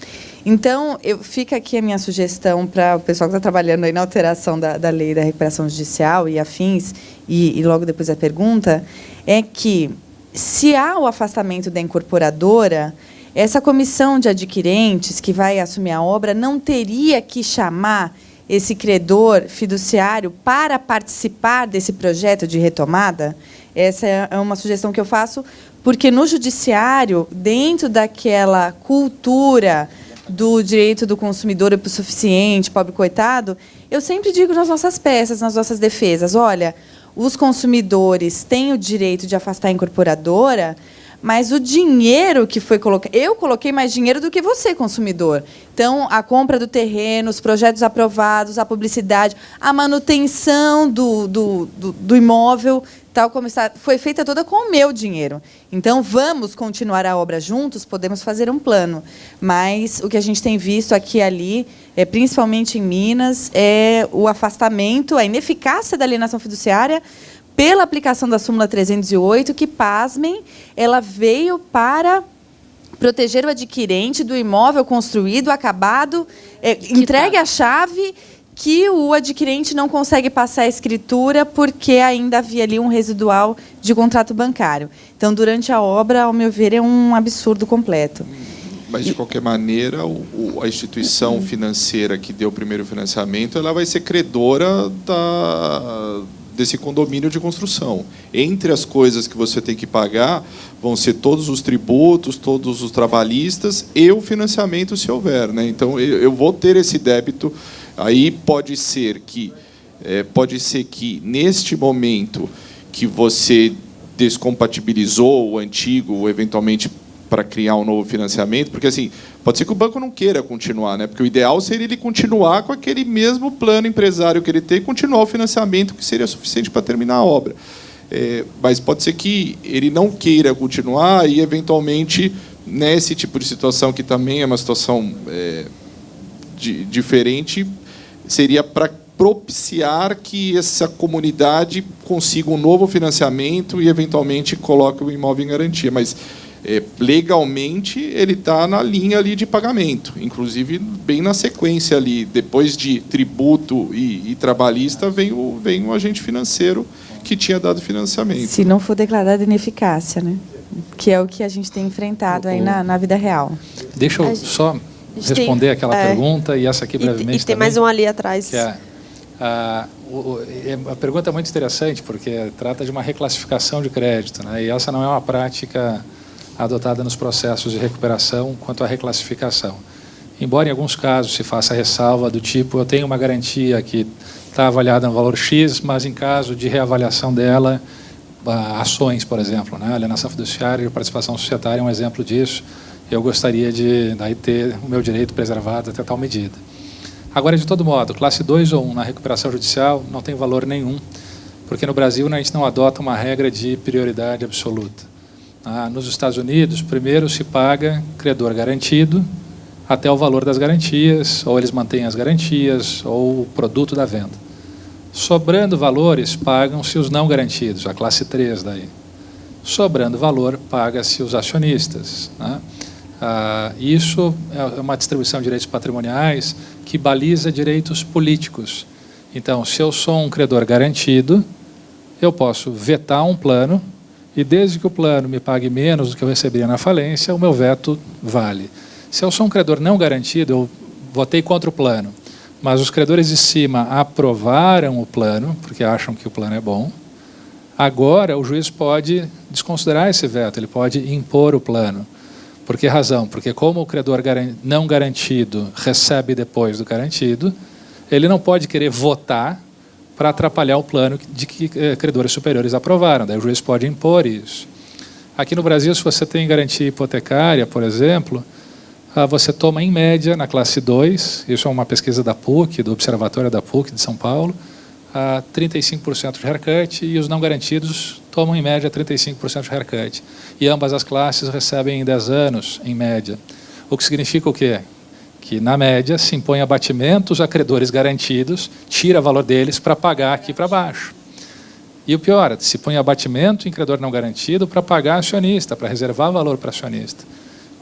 Então, fica aqui a minha sugestão para o pessoal que está trabalhando aí na alteração da lei da recuperação judicial e afins, e logo depois a pergunta, é que, se há o afastamento da incorporadora, essa comissão de adquirentes que vai assumir a obra não teria que chamar esse credor fiduciário para participar desse projeto de retomada? Essa é uma sugestão que eu faço, porque no judiciário, dentro daquela cultura do direito do consumidor hipossuficiente, pobre coitado, eu sempre digo nas nossas peças, nas nossas defesas, olha, os consumidores têm o direito de afastar a incorporadora, mas o dinheiro que foi colocado... Eu coloquei mais dinheiro do que você, consumidor. Então, a compra do terreno, os projetos aprovados, a publicidade, a manutenção do imóvel, tal como está, foi feita toda com o meu dinheiro. Então, vamos continuar a obra juntos, podemos fazer um plano. Mas o que a gente tem visto aqui e ali, principalmente em Minas, é o afastamento, a ineficácia da alienação fiduciária pela aplicação da súmula 308, que, pasmem, ela veio para proteger o adquirente do imóvel construído, acabado, entregue a chave, que o adquirente não consegue passar a escritura porque ainda havia ali um residual de contrato bancário. Então, durante a obra, ao meu ver, é um absurdo completo. Mas, de qualquer maneira, a instituição financeira que deu o primeiro financiamento, ela vai ser credora desse condomínio de construção. Entre as coisas que você tem que pagar, vão ser todos os tributos, todos os trabalhistas e o financiamento, se houver, né? Então, eu vou ter esse débito. Aí pode ser que neste momento que você descompatibilizou o antigo, eventualmente para criar um novo financiamento, porque assim, pode ser que o banco não queira continuar, né? Porque o ideal seria ele continuar com aquele mesmo plano empresário que ele tem e continuar o financiamento, que seria suficiente para terminar a obra. Mas pode ser que ele não queira continuar e, eventualmente, nesse tipo de situação, que também é uma situação diferente, seria para propiciar que essa comunidade consiga um novo financiamento e, eventualmente, coloque o imóvel em garantia. Mas, legalmente, ele está na linha ali de pagamento, inclusive bem na sequência ali, depois de tributo e trabalhista, vem o agente financeiro que tinha dado financiamento. Se não for declarada ineficácia, né? Que é o que a gente tem enfrentado aí na vida real. Deixa eu só responder aquela pergunta, e essa aqui brevemente. E tem mais um ali atrás. Que a pergunta é muito interessante, porque trata de uma reclassificação de crédito, né? E essa não é uma prática adotada nos processos de recuperação quanto à reclassificação. Embora em alguns casos se faça ressalva do tipo, eu tenho uma garantia que está avaliada no valor X, mas em caso de reavaliação dela, ações, por exemplo, né? Alienação fiduciária e participação societária é um exemplo disso. Eu gostaria de daí ter o meu direito preservado até tal medida. Agora, de todo modo, classe 2 ou 1 na recuperação judicial não tem valor nenhum, porque no Brasil a gente não adota uma regra de prioridade absoluta. Nos Estados Unidos, primeiro se paga credor garantido até o valor das garantias, ou eles mantêm as garantias, ou o produto da venda. Sobrando valores, pagam-se os não garantidos, a classe 3 daí. Sobrando valor, paga-se os acionistas, né? Isso é uma distribuição de direitos patrimoniais que baliza direitos políticos. Então, se eu sou um credor garantido, eu posso vetar um plano, e desde que o plano me pague menos do que eu receberia na falência, o meu veto vale. Se eu sou um credor não garantido, eu votei contra o plano, mas os credores de cima aprovaram o plano, porque acham que o plano é bom, agora o juiz pode desconsiderar esse veto, ele pode impor o plano. Por que razão? Porque como o credor não garantido recebe depois do garantido, ele não pode querer votar para atrapalhar o plano de que credores superiores aprovaram. Daí o juiz pode impor isso. Aqui no Brasil, se você tem garantia hipotecária, por exemplo, você toma, em média, na classe 2, isso é uma pesquisa da PUC, do Observatório da PUC de São Paulo, 35% de haircut, e os não garantidos tomam, em média, 35% de haircut. E ambas as classes recebem em 10 anos, em média. O que significa o quê? Que, na média, se impõe abatimentos a credores garantidos, tira valor deles para pagar aqui para baixo. E o pior, se põe abatimento em credor não garantido para pagar acionista, para reservar valor para acionista.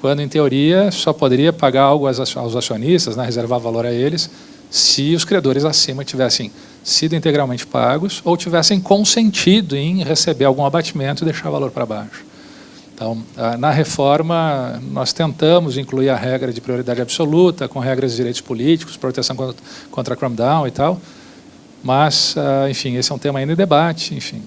Quando, em teoria, só poderia pagar algo aos acionistas, né, reservar valor a eles, se os credores acima tivessem sido integralmente pagos ou tivessem consentido em receber algum abatimento e deixar valor para baixo. Então, na reforma, nós tentamos incluir a regra de prioridade absoluta, com regras de direitos políticos, proteção contra cram-down e tal, mas, enfim, esse é um tema ainda em debate. Enfim.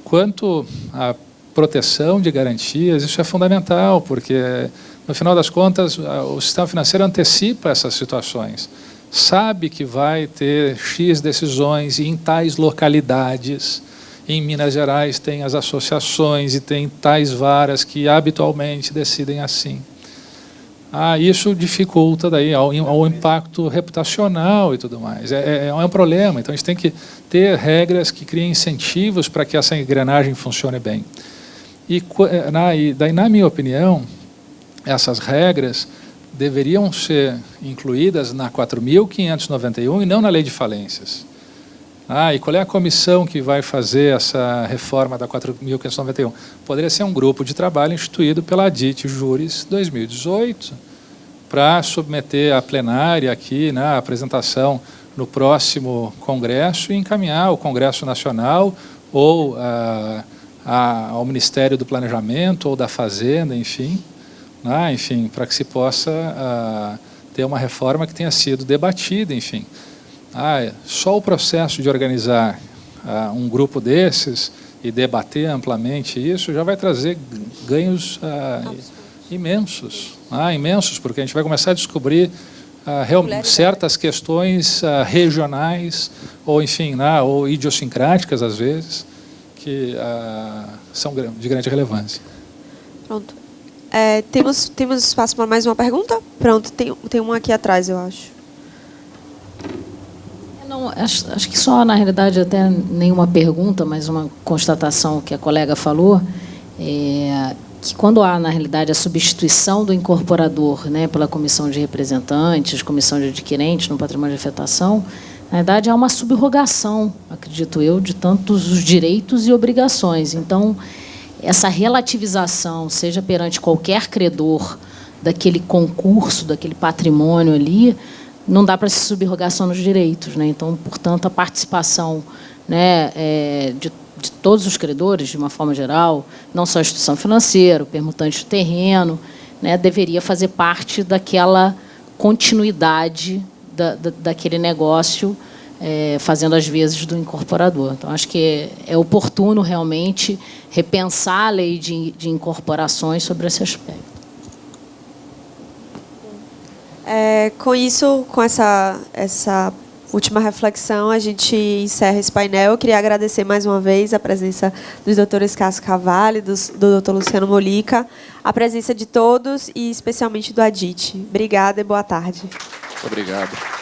Quanto à proteção de garantias, isso é fundamental, porque, no final das contas, o sistema financeiro antecipa essas situações. Sabe que vai ter X decisões em tais localidades. Em Minas Gerais tem as associações e tem tais varas que habitualmente decidem assim. Isso dificulta daí ao impacto reputacional e tudo mais. É um problema. Então, a gente tem que ter regras que criem incentivos para que essa engrenagem funcione bem. E daí, na minha opinião, essas regras deveriam ser incluídas na 4.591 e não na lei de falências. E qual é a comissão que vai fazer essa reforma da 4.591? Poderia ser um grupo de trabalho instituído pela ADIT Juris 2018, para submeter à plenária aqui, na apresentação no próximo Congresso, e encaminhar ao Congresso Nacional ou ao Ministério do Planejamento ou da Fazenda, enfim, para que se possa ter uma reforma que tenha sido debatida, enfim. Só o processo de organizar um grupo desses e debater amplamente isso já vai trazer ganhos imensos, imensos, porque a gente vai começar a descobrir certas questões regionais ou, enfim, ou idiosincráticas, às vezes, que são de grande relevância. Pronto. Temos espaço para mais uma pergunta? Pronto, tem uma aqui atrás, eu acho. Não, acho que só, na realidade, até nenhuma pergunta, mas uma constatação que a colega falou, que quando há, na realidade, a substituição do incorporador, né, pela comissão de representantes, comissão de adquirentes no patrimônio de afetação, na verdade, há uma subrogação, acredito eu, de tantos os direitos e obrigações. Então, essa relativização, seja perante qualquer credor daquele concurso, daquele patrimônio ali, não dá para se subrogar só nos direitos, né? Então, portanto, a participação, né, de todos os credores, de uma forma geral, não só a instituição financeira, o permutante do terreno, né, deveria fazer parte daquela continuidade daquele negócio, fazendo as vezes do incorporador. Então, acho que é oportuno realmente repensar a lei de incorporações sobre esse aspecto. Com isso, com essa última reflexão, a gente encerra esse painel. Eu queria agradecer mais uma vez a presença dos doutores Cássio Cavalli, do doutor Luciano Molica, a presença de todos e especialmente do ADIT. Obrigada e boa tarde. Muito obrigado.